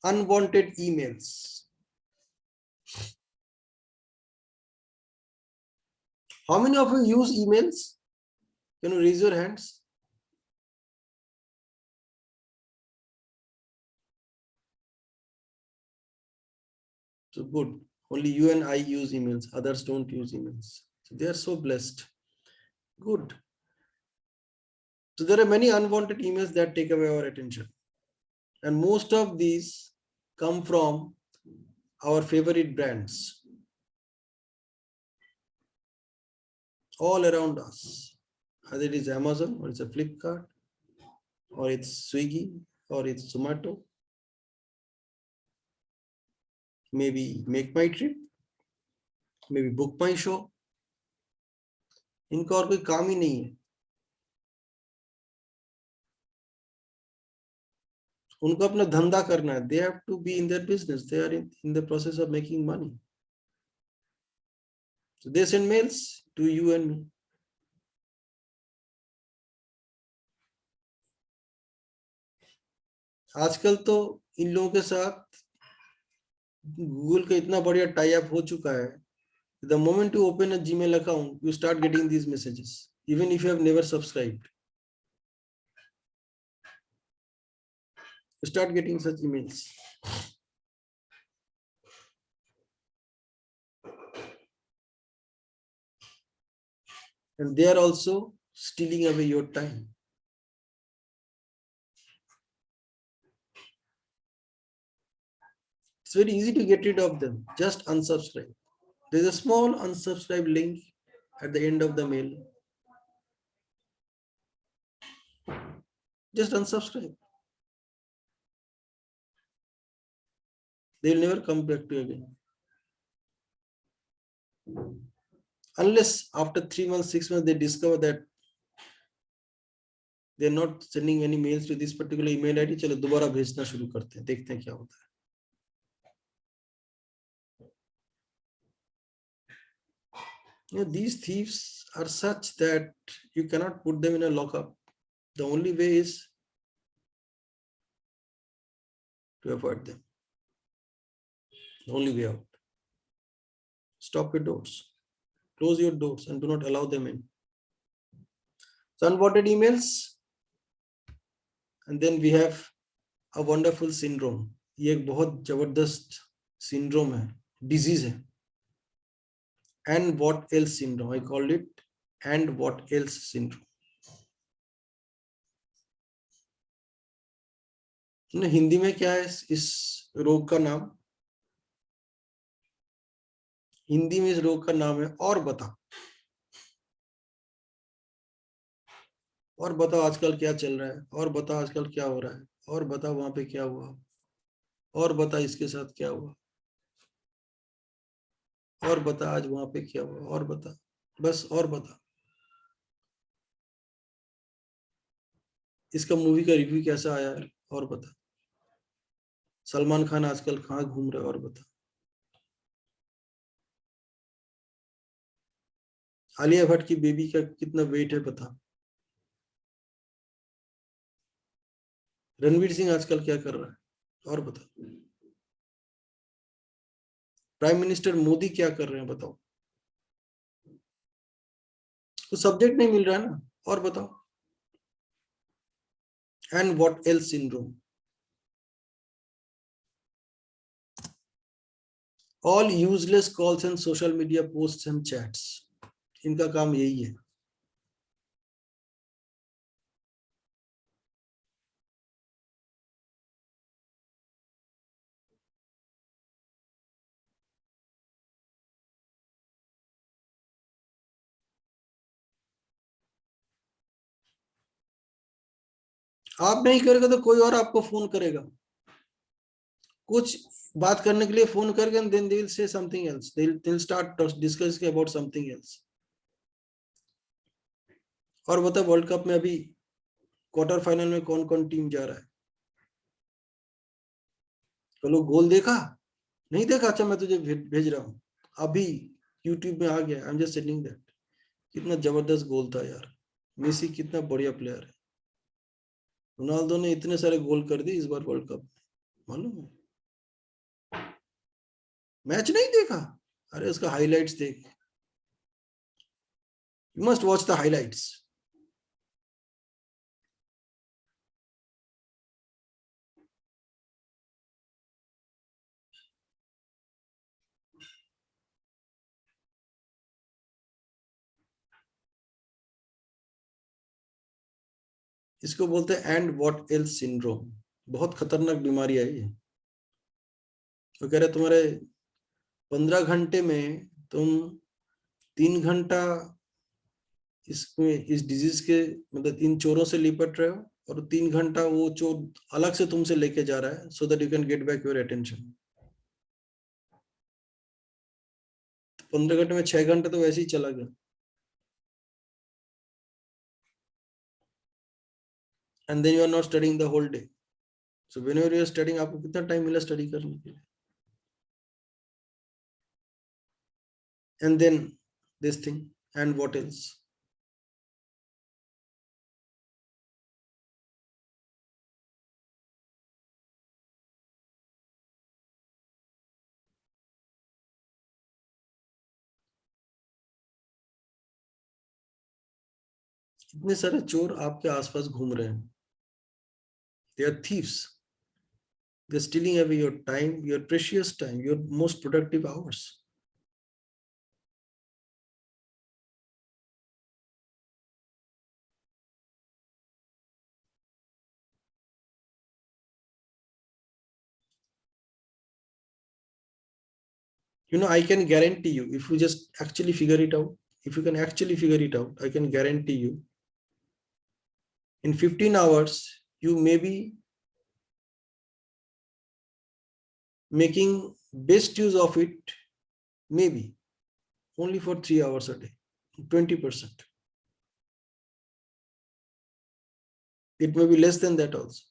Unwanted emails. How many of you use emails? Can you raise your hands? So good. Only you and I use emails. Others don't use emails. So they are so blessed. Good. So there are many unwanted emails that take away our attention. And most of these come from our favorite brands. All around us. Either it is Amazon, or it's a Flipkart, or it's Swiggy, or it's Zomato. Maybe Make My Trip, maybe Book My Show. इनका और कोई काम ही नहीं है. उनको अपना धंधा करना है. They have to be in their business. They are in the process of making money. So they send mails to you and me. आजकल तो इन लोगों के साथ गूगल का इतना बढ़िया टाई अप हो चुका है. The moment you open a Gmail account, you start getting these messages, even if you have never subscribed. You start getting such emails. And they are also stealing away your time. It's very easy to get rid of them. Just unsubscribe. There's a small unsubscribe link at the end of the mail. Just unsubscribe. They'll never come back to you again. Unless after 3 months, 6 months, they discover that they're not sending any mails to this particular email ID. चलो दोबारा भेजना शुरू करते हैं, देखते हैं क्या होता है. These thieves are such that you cannot put them in a lockup. The only way is to avoid them. The only way out. Stop your doors. Close your doors and do not allow them in. So unwanted emails. And then we have a wonderful syndrome. ये एक बहुत जबरदस्त syndrome है, disease है. And what else syndrome? I called it and what else syndrome. Hindi में क्या है इस रोग का नाम? हिंदी में इस रोग का नाम है और बता। और बता आजकल क्या चल रहा है, और बता आजकल क्या हो रहा है, और बता वहां पे क्या हुआ, और बता इसके साथ क्या हुआ, और बता आज वहां पे क्या हुआ, और बता, बस और बता। इसका मूवी का रिव्यू कैसा आया है, और बता। सलमान खान आजकल कहाँ घूम रहा है, और बता। आलिया भट्ट की बेबी का कितना वेट है, बता। रणवीर सिंह आजकल क्या कर रहा है, और बता। प्राइम मिनिस्टर मोदी क्या कर रहे हैं, बताओ। तो सब्जेक्ट नहीं मिल रहा है ना, और बताओ। And what else syndrome? All useless calls and social media posts and chats, इनका काम यही है। आप नहीं करेगा तो कोई और आपको फोन करेगा, कुछ बात करने के लिए फोन करके, then they will say something else, they will start discussing about something else. और बता वर्ल्ड कप में अभी क्वार्टर फाइनल में कौन कौन टीम जा रहा है? चलो गोल देखा? नहीं देखा? अच्छा मैं तुझे भेज रहा हूँ अभी, यूट्यूब में आ गया। I am just setting that. कितना जबरदस्त गोल था यार। मेसी कितना बढ़िया प्लेयर है। रोनाल्डो ने इतने सारे गोल कर दिए इस बार वर्ल्ड कप में, मालूम है? मैच नहीं देखा? अरे उसका हाइलाइट्स देख, you must watch the highlights. इसको बोलते हैं एंड व्हाट एल्स सिंड्रोम। बहुत खतरनाक बीमारी है ये। तो कह रहे तुम्हारे 15 घंटे में तुम 3 घंटा इसमें इस डिजीज के, मतलब इन चोरों से लिपट रहे हो, और 3 घंटा वो चोर अलग से तुमसे लेके जा रहा है, so that you can get back your attention. 15 घंटे में 6 घंटे तो वैसे ही चला गया। And then you are not studying the whole day. So whenever you are studying, आपको कितना टाइम मिला स्टडी करने के लिए? And then this thing, and what else? इतने सारे चोर आपके आसपास घूम रहे हैं। They are thieves. They are stealing away your time, your precious time, your most productive hours. I can guarantee you, if you just actually figure it out, if you can actually figure it out, I can guarantee you in 15 hours, you may be making best use of it, maybe only for 3 hours a day, 20%. It may be less than that also.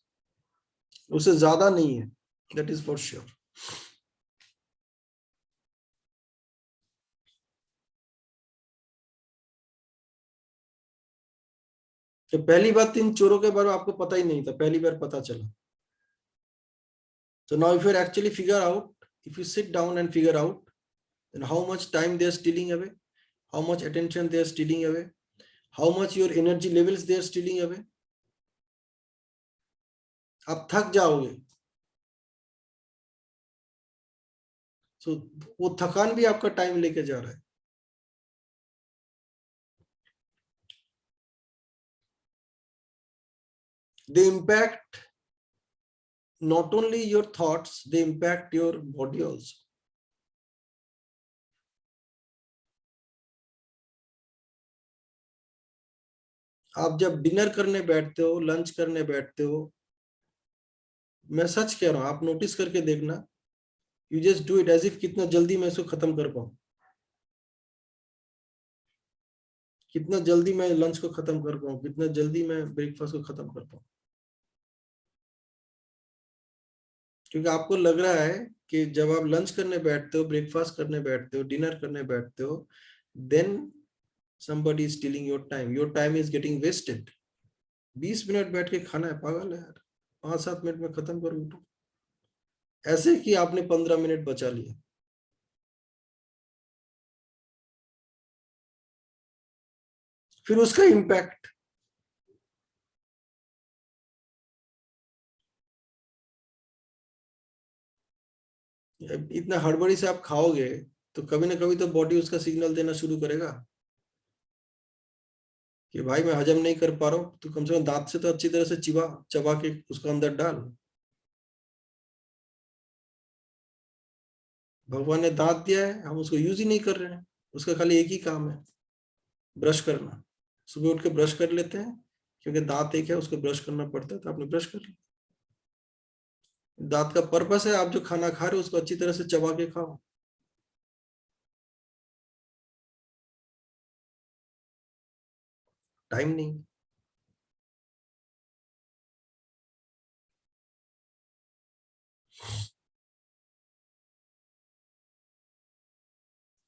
उससे ज्यादा नहीं है, that is for sure. तो पहली बात, इन चोरों के बारे में आपको पता ही नहीं था, पहली बार पता चला। So now if you actually figure out, if you sit down and figure out, then how much time they are stealing away, how much attention they are stealing away, how much your energy levels they are stealing away, आप थक जाओगे। So वो थकान भी आपका time लेके जा रहा है। The impact not only your thoughts, they impact your body also. आप जब डिनर करने बैठते हो, लंच करने बैठते हो, मैं सच कह रहा हूं, आप नोटिस करके देखना, you just do it as if कितना जल्दी मैं इसको खत्म कर पाऊं, कितना जल्दी मैं लंच को खत्म कर पाऊं, कितना जल्दी मैं ब्रेकफास्ट को खत्म कर पाऊं। क्योंकि आपको लग रहा है कि जब आप लंच करने बैठते हो, ब्रेकफास्ट करने बैठते हो, डिनर करने बैठते हो, then somebody is stealing your time is getting wasted। 20 minute बैठ के खाना है, पागल है यार, 5-7 मिनट में खत्म कर उठो, ऐसे कि आपने 15 मिनट बचा लिया। फिर उसका इम्पैक्ट, इतना हड़बड़ी से आप खाओगे तो कभी ना कभी तो बॉडी उसका सिग्नल देना शुरू करेगा कि भाई मैं हजम नहीं कर पा रहा हूं, तो कम से कम दांत से तो अच्छी तरह से चिबा चबा के उसको अंदर डाल। भगवान ने दांत दिया है, हम उसको यूज ही नहीं कर रहे हैं। उसका खाली एक ही काम है, ब्रश करना। सुबह उठ के ब्रश कर लेते हैं, क्योंकि दांत एक है, उसको ब्रश करना पड़ता है, तो आपने ब्रश कर लिया। दांत का पर्पस है, आप जो खाना खा रहे हो उसको अच्छी तरह से चबा के खाओ। टाइम नहीं।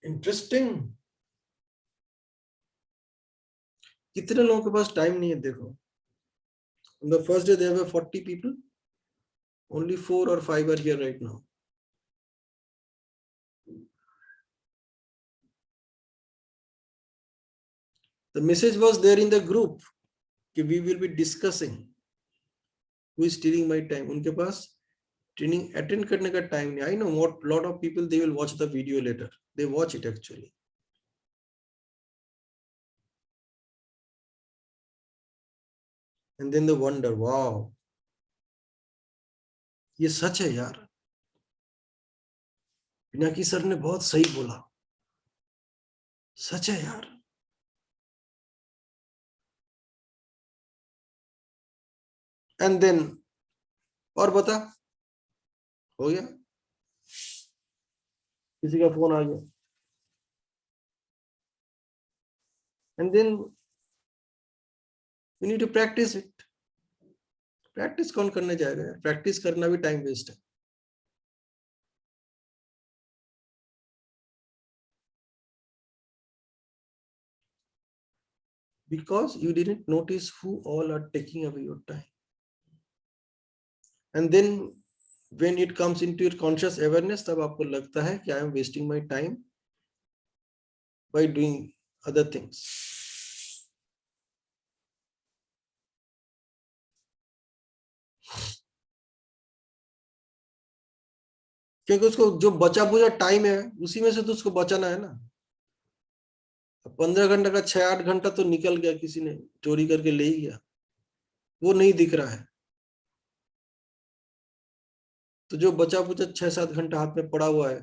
इंटरेस्टिंग। कितने लोगों के पास टाइम नहीं है देखो। On the first day there were 40 people, only 4 or 5 are here right now। The message was there in the group कि we will be discussing who is stealing my time। उनके पास training attend करने का time नहीं। I know what lot of people they will watch the video later, they watch it actually, and then they wonder wow, ये सच है यार, Pinaki sir ने बहुत सही बोला, सच है यार। एंड देन, और बता, हो गया, किसी का फोन आ गया, and then we need to practice it. Practice कौन करने जाएगा यार, प्रैक्टिस करना भी टाइम वेस्ट है। Because you didn't notice who all are taking away your time. And then when it comes into your conscious awareness, तब आपको लगता है कि I am wasting my time by doing other things। क्योंकि उसको जो बचा बुचा टाइम है उसी में से तो उसको बचाना है ना। 15 घंटे का 6-8 घंटा तो निकल गया, किसी ने चोरी करके ले ही गया, वो नहीं दिख रहा है। तो जो बचा बुचा 6-7 घंटा हाथ में पड़ा हुआ है,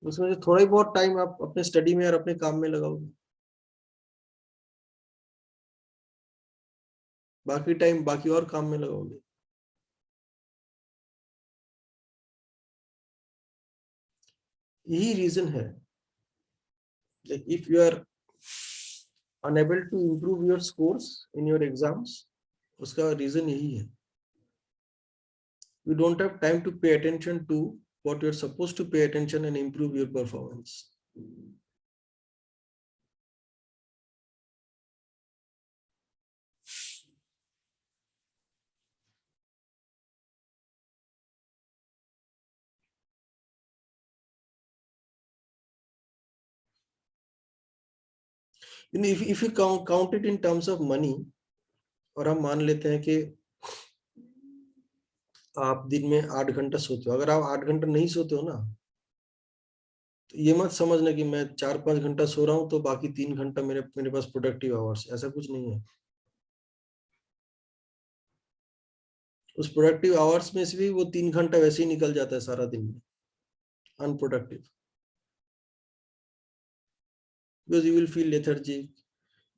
उसमें से थोड़ा ही बहुत टाइम आप अपने स्टडी में और अपने काम में लगाओगे, बाकी टाइम बाकी और काम में लगाओगे। यही रीजन है, if you are unable to improve your scores in your exams, उसका रीजन यही है, you don't have time to pay attention to what you're supposed to pay attention and improve your performance। if you count it in terms of money, और हम मान लेते हैं कि आप दिन में 8 घंटा सोते हो, अगर आप 8 घंटा नहीं सोते हो ना, तो ये मत समझना कि मैं 4-5 घंटा सो रहा हूं तो बाकी 3 घंटा मेरे पास प्रोडक्टिव आवर्स, ऐसा कुछ नहीं है। उस प्रोडक्टिव आवर्स में से भी वो 3 घंटा वैसे ही निकल जाता है सारा दिन में, unproductive, because you will feel lethargic,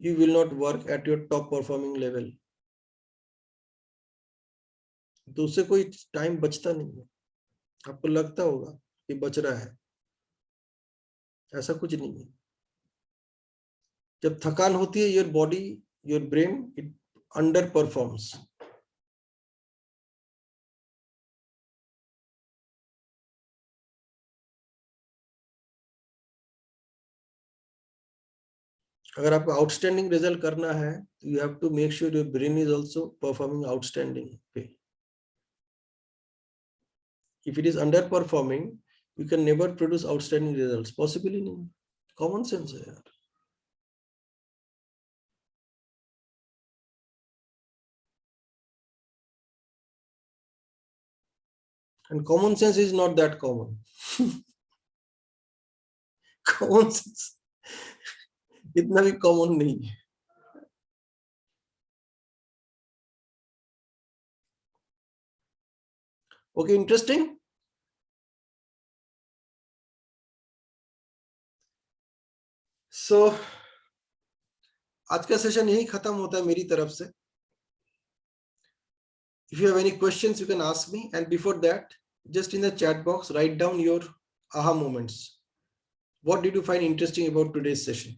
you will not work at your top performing level. तो उससे कोई टाइम बचता नहीं है। आपको लगता होगा कि बच रहा है, ऐसा कुछ नहीं है। जब थकान होती है, your body, your brain, it underperforms. अगर आपको आउटस्टैंडिंग रिजल्ट करना है, तो you have to make sure your brain is also performing outstanding पे। If it is underperforming, you can never produce outstanding results. Possibly नहीं, common sense है यार। And common sense is not that common. Common sense इतना भी common नहीं है। Okay, interesting. सो आज का सेशन यही खत्म होता है मेरी तरफ से। If you have any questions, you can ask me. And before that, just in the chat box, write down your aha moments. What did you find interesting about today's session?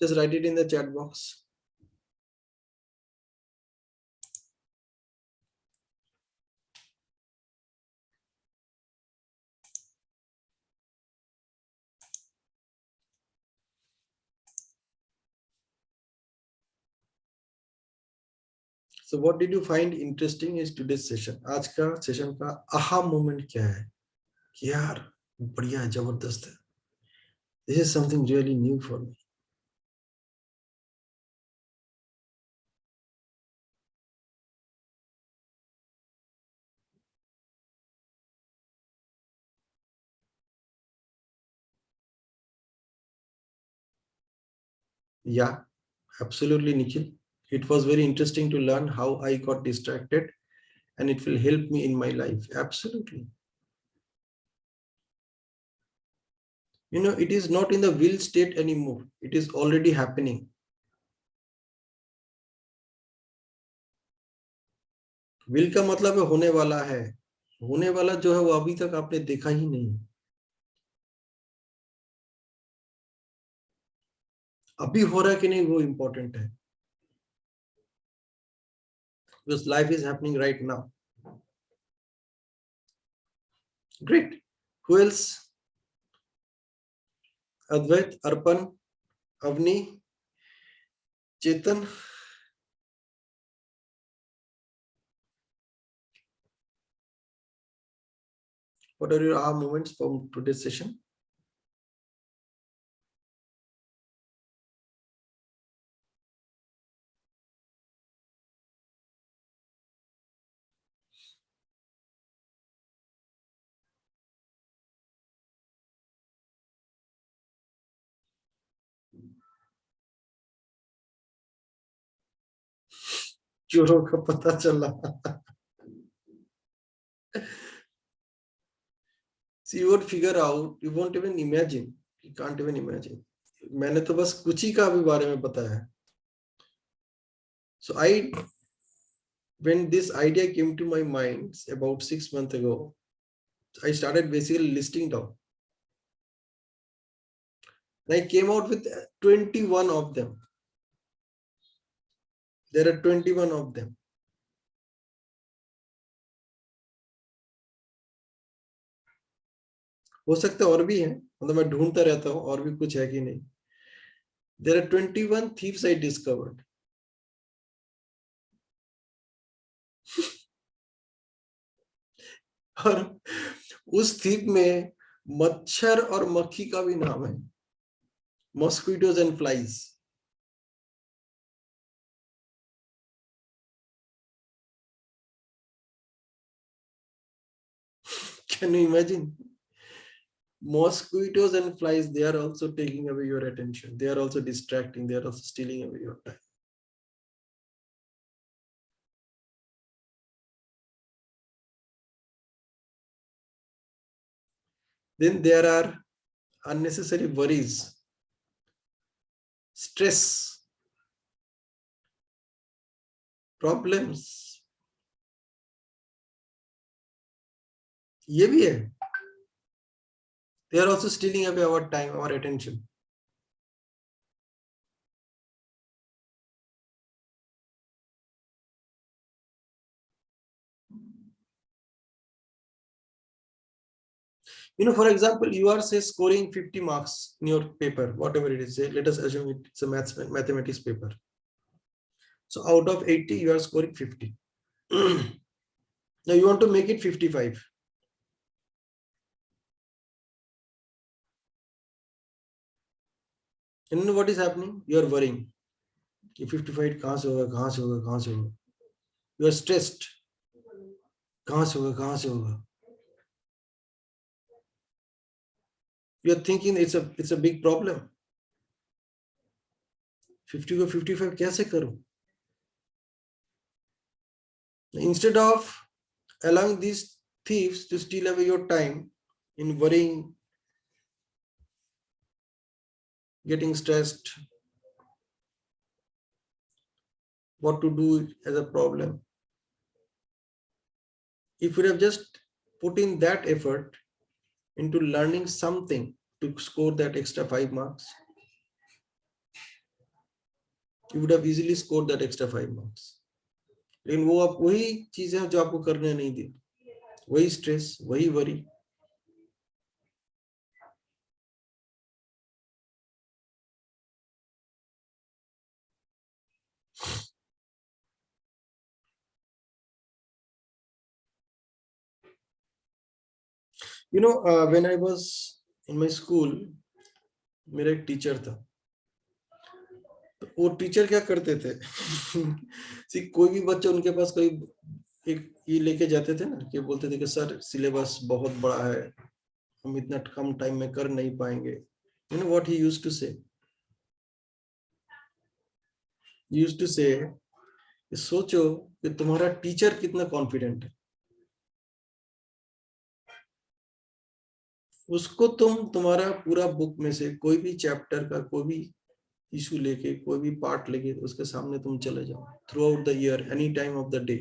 Just write it in the chat box. So what did you find interesting is today's session? आज का session का aha moment क्या है कि यार बढ़िया है, जबरदस्त है। This is something really new for me. Yeah, absolutely, Nikhil. It was very interesting to learn how I got distracted, and it will help me in my life. Absolutely. You know, it is not in the will state anymore. It is already happening. Will का मतलब है होने वाला है। होने वाला जो है वो अभी तक आपने देखा ही नहीं। अभी हो रहा है कि नहीं वो इंपॉर्टेंट है, because life is happening right now. Great. Who else? Advait, Arpan, Avni, Chetan. What are your aha moments from today's session? चोरों का पता चला। So you would figure out, you won't even imagine, you can't even imagine. मैंने तो बस कुछ ही का भी बारे में बताया है. So when this idea came to my mind about 6 months ago, I started basically listing down. And I came out with 21 of them. There are 21 of them. हो सकता है और भी हैं, मतलब मैं ढूंढता रहता हूँ और भी कुछ है कि नहीं. There are 21 thieves I discovered. और उस थीप में मच्छर और मक्खी का भी नाम है, mosquitoes and flies. Can you imagine? Mosquitoes and flies, they are also taking away your attention. They are also distracting. They are also stealing away your time. Then there are unnecessary worries, stress, problems. ये भी है. They are also stealing away our time, our attention. For example, you are say scoring 50 marks in your paper, whatever it is. Let us assume it's a mathematics paper. So out of 80, you are scoring 50. Now you want to make it 55. And you know what is happening? You are worrying. 55 कहाँ से होगा, कहाँ से होगा, कहाँ से होगा. You are stressed. कहाँ से होगा, कहाँ से होगा. You are thinking it's a big problem. 50 को 55 कैसे करूं? Instead of allowing these thieves to steal away your time in worrying, getting stressed, what to do as a problem. If you have just put in that effort into learning something to score that extra 5 marks, you would have easily scored that extra 5 marks. लेकिन वो आप वही चीजें जो आपको करने नहीं दी, वही स्ट्रेस, वही worry. When I was in my school, मेरा एक टीचर था. तो वो टीचर क्या करते थे? कोई भी बच्चा उनके पास कोई एक ये लेके जाते थे ना, कि बोलते थे कि सर सिलेबस बहुत बड़ा है, हम इतना कम टाइम में कर नहीं पाएंगे. You know what he used to say? He used to say, सोचो कि तुम्हारा टीचर कितना कॉन्फिडेंट है. उसको तुम्हारा पूरा बुक में से कोई भी चैप्टर का कोई भी इशू लेके, कोई भी पार्ट लेके उसके सामने तुम चले जाओ, through out the year, any time of the day,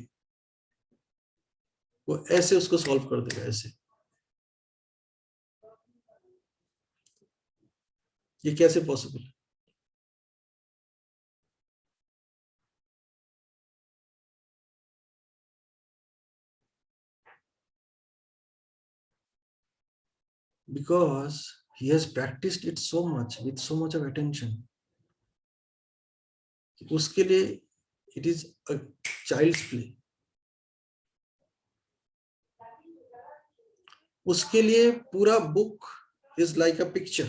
वो ऐसे उसको सॉल्व कर देगा. ऐसे ये कैसे पॉसिबल है? Because he has practiced it so much with so much of attention. उसके लिए it is a child's play. उसके लिए पूरा book is like a picture.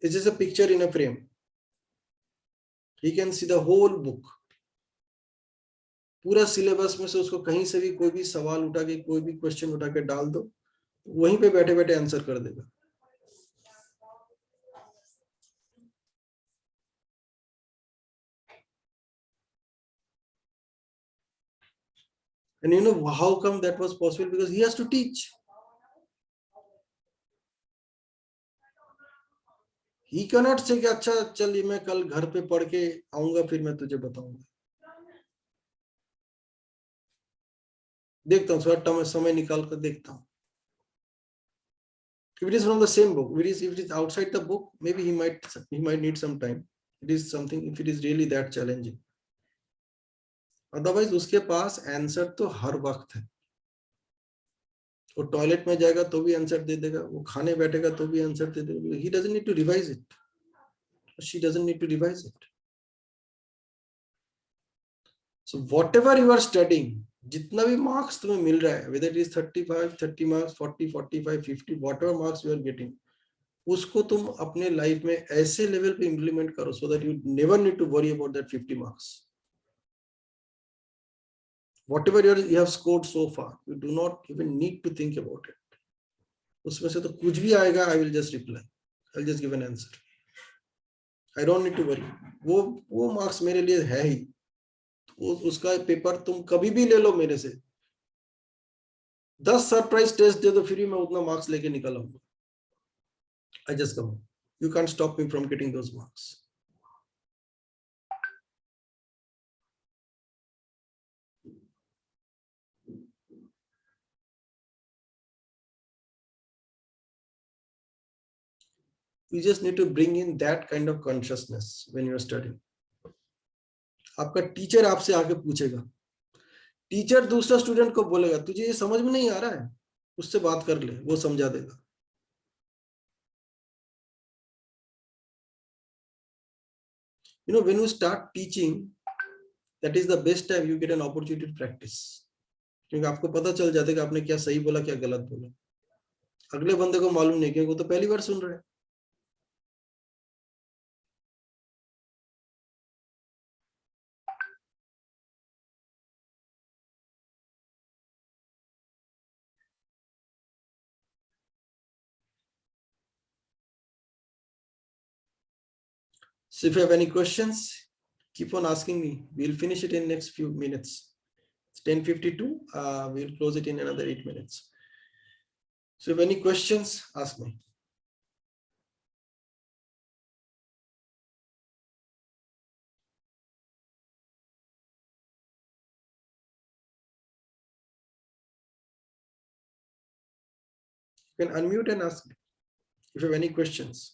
It is a picture in a frame. He can see the whole book. पूरा syllabus में से उसको कहीं से भी कोई भी सवाल उठा के, कोई भी क्वेश्चन उठा के डाल दो, वहीं पे बैठे बैठे आंसर कर देगा. And you know how come that was possible? Because he has to teach. He cannot say कि अच्छा चल ये मैं कल घर पे पढ़ के आऊंगा फिर मैं तुझे बताऊंगा. देखता हूँ थोड़ा समय निकाल कर देखता हूँ. If it is from the same book, if it is outside the book, maybe he might need some time. It is something, if it is really that challenging. Otherwise उसके पास आंसर तो हर वक्त है. वो टॉयलेट में जाएगा तो भी answer दे देगा, वो खाने बैठेगा तो भी आंसर दे देगा. He doesn't need to revise it. She doesn't need to revise it. So whatever you are studying, जितना भी मार्क्स तुम्हें मिल रहा है, whether it is 35, 30 marks, 40, 45, 50, whatever marks you are getting, उसको तुम अपने लाइफ में ऐसे लेवल पे इंप्लीमेंट करो so that you never need to worry about that 50 marks. Whatever you have scored so far, you do not even need to think about it. उसमें से तो कुछ भी आएगा, I will just reply. I'll just give an answer. I don't need to worry. वो marks मेरे लिए है ही. उसका पेपर तुम कभी भी ले लो मेरे से. 10 सरप्राइज टेस्ट दे दो फ्री में, उतना मार्क्स लेके निकल आऊंगा. I just come. You can't stop me from getting those marks. You just need to bring in that kind of consciousness when you're studying. आपका टीचर आपसे आके पूछेगा, टीचर दूसरा स्टूडेंट को बोलेगा तुझे ये समझ में नहीं आ रहा है, उससे बात कर ले, वो समझा देगा. You know, when you start teaching, that is the best time you get an opportunity to practice. क्योंकि आपको पता चल जाता है कि आपने क्या सही बोला क्या गलत बोला. अगले बंदे को मालूम नहीं, क्योंकि वो तो पहली बार सुन रहा है. So if you have any questions, keep on asking me. We'll finish it in next few minutes. It's 10:52. We'll close it in another 8 minutes. So if any questions, ask me. You can unmute and ask me if you have any questions.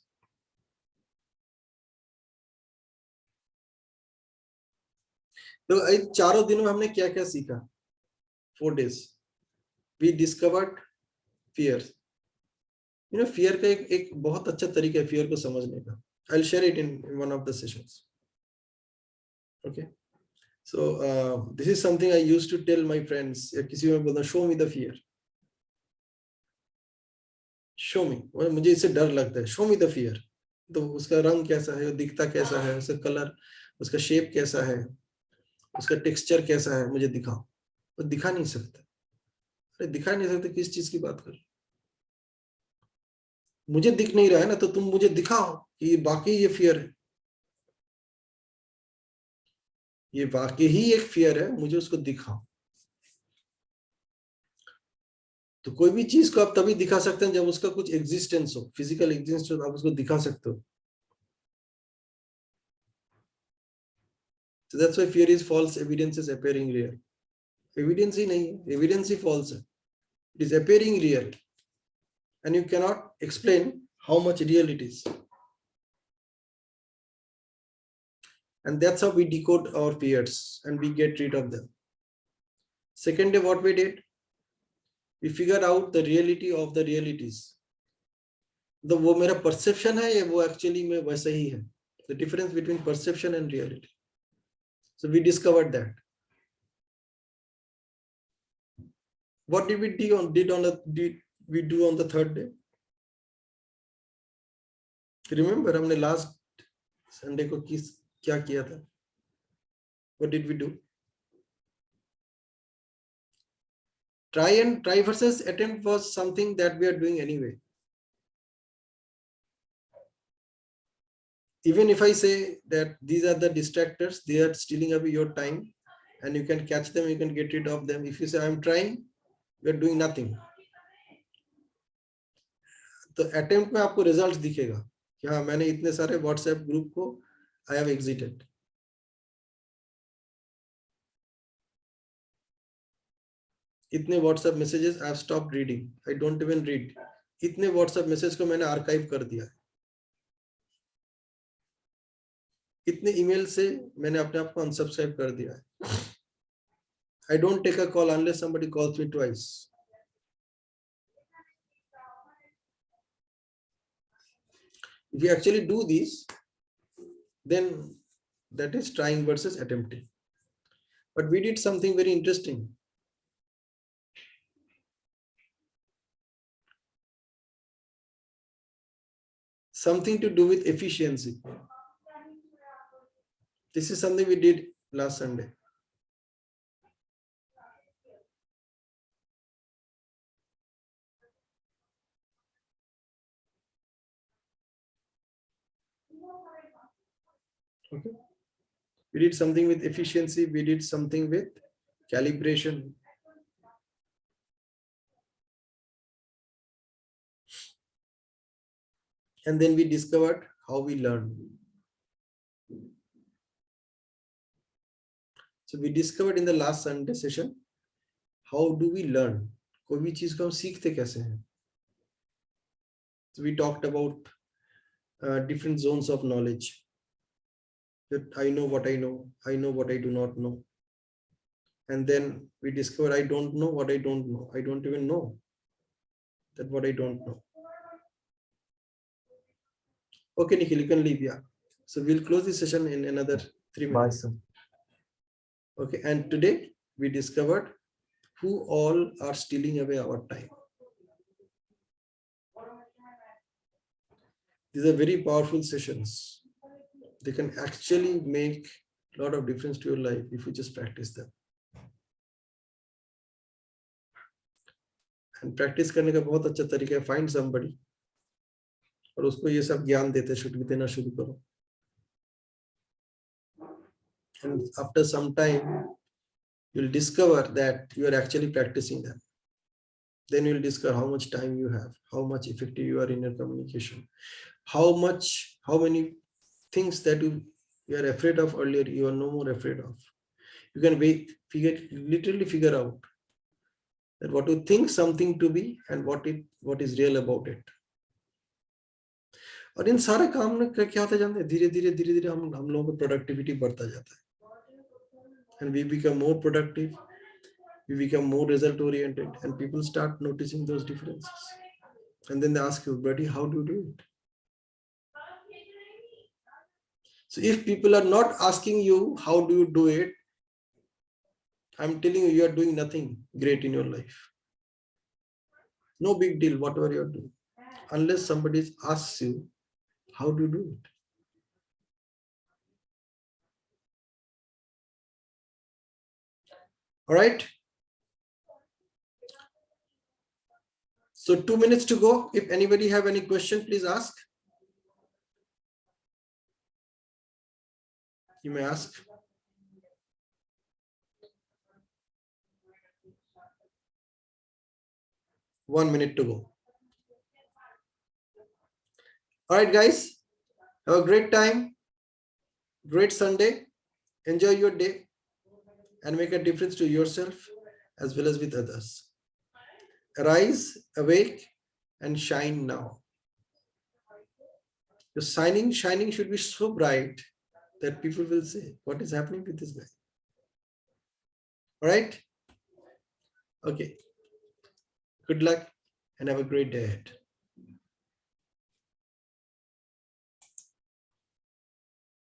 तो इन चारों दिनों में हमने क्या क्या सीखा? 4 days. We discovered fear. You know, fear का एक बहुत अच्छा तरीका है fear को समझने का. I'll share it in one of the sessions. Okay. So this is something I used to tell my friends. या किसी में बोलना, show me the fear. Show me. मुझे इससे डर लगता है. Show me the fear. तो उसका रंग कैसा है, दिखता कैसा है, उसका कलर, उसका शेप कैसा है, उसका टेक्सचर कैसा है, मुझे दिखाओ. वो दिखा नहीं सकता. अरे दिखा नहीं सकते, किस चीज की बात कर रहे हो? मुझे दिख नहीं रहा है ना, तो तुम मुझे दिखाओ कि ये वाकई ये फियर है. ये वाकई ही एक फियर है, मुझे उसको दिखाओ. तो कोई भी चीज को आप तभी दिखा सकते हैं जब उसका कुछ एग्जिस्टेंस हो, फिजिकल एग्जिस्टेंस हो, आप उसको दिखा सकते हो. So that's why fear is false, evidence is appearing real. Evidence ही नहीं है, evidence ही false है. It is appearing real, and you cannot explain how much real it is. And that's how we decode our fears and we get rid of them. Second day, what we did, we figured out the reality of the realities. तो वो मेरा perception है या वो actually में वैसा ही है. The difference between perception and reality. So we discovered that. What did we do on the third day? Remember, हमने last Sunday को क्या किया था? What did we do? Try versus attempt was something that we are doing anyway. Even if I say that these are the distractors, they are stealing away your time, and you can catch them, you can get rid of them. If you say I'm trying, you are doing nothing. तो attempt में आपको result दिखेगा कि हाँ मैंने इतने सारे WhatsApp group को आई हैव एग्जिटेड. इतने WhatsApp messages I have stopped reading, I don't even read. इतने व्हाट्सएप मैसेज को मैंने आर्काइव कर दिया. इतने ईमेल से मैंने अपने आप को अनसब्सक्राइब कर दिया है. I don't take a call unless somebody calls me twice. If you actually do these, then that is trying versus attempting. But we did something very interesting. Something to do with efficiency. This is something we did last Sunday. Okay. We did something with efficiency. We did something with calibration. And then we discovered how we learn. So we discovered in the last Sunday session, how do we learn? कोई भी चीज को हम सीखते कैसे हैं? So we talked about different zones of knowledge. That I know what I know what I do not know. And then we discovered I don't know what I don't know. I don't even know that what I don't know. Okay, Nikhil, you can leave. Yeah. So we'll close this session in another 3 minutes. Bye, sir. Okay. And today we discovered who all are stealing away our time. These are very powerful sessions. They can actually make a lot of difference to your life if you just practice them. And practice करने का बहुत अच्छा तरीका है, find somebody और उसको ये सब ज्ञान देना शुरू करो. And after some time, you'll discover that you are actually practicing them. Then you'll discover how much time you have, how much effective you are in your communication, how many things that you are afraid of earlier, you are no more afraid of. You can literally figure out that what you think something to be and what is real about it. और इन सारे काम में क्या होता है जानते हैं, धीरे धीरे हम लोगों का प्रोडक्टिविटी बढ़ता जाता है. And we become more productive, we become more result oriented, and people start noticing those differences. And then they ask you, buddy, how do you do it? So if people are not asking you, how do you do it? I'm telling you, you are doing nothing great in your life. No big deal, whatever you're doing. Unless somebody asks you, how do you do it? All right. So 2 minutes to go. If anybody have any question, please ask. You may ask. One minute to go. All right, guys. Have a great time. Great Sunday. Enjoy your day and make a difference to yourself as well as with others. Arise, awake, and shine now. Your shining should be so bright that people will say, what is happening with this guy? All right? Okay. Good luck and have a great day ahead.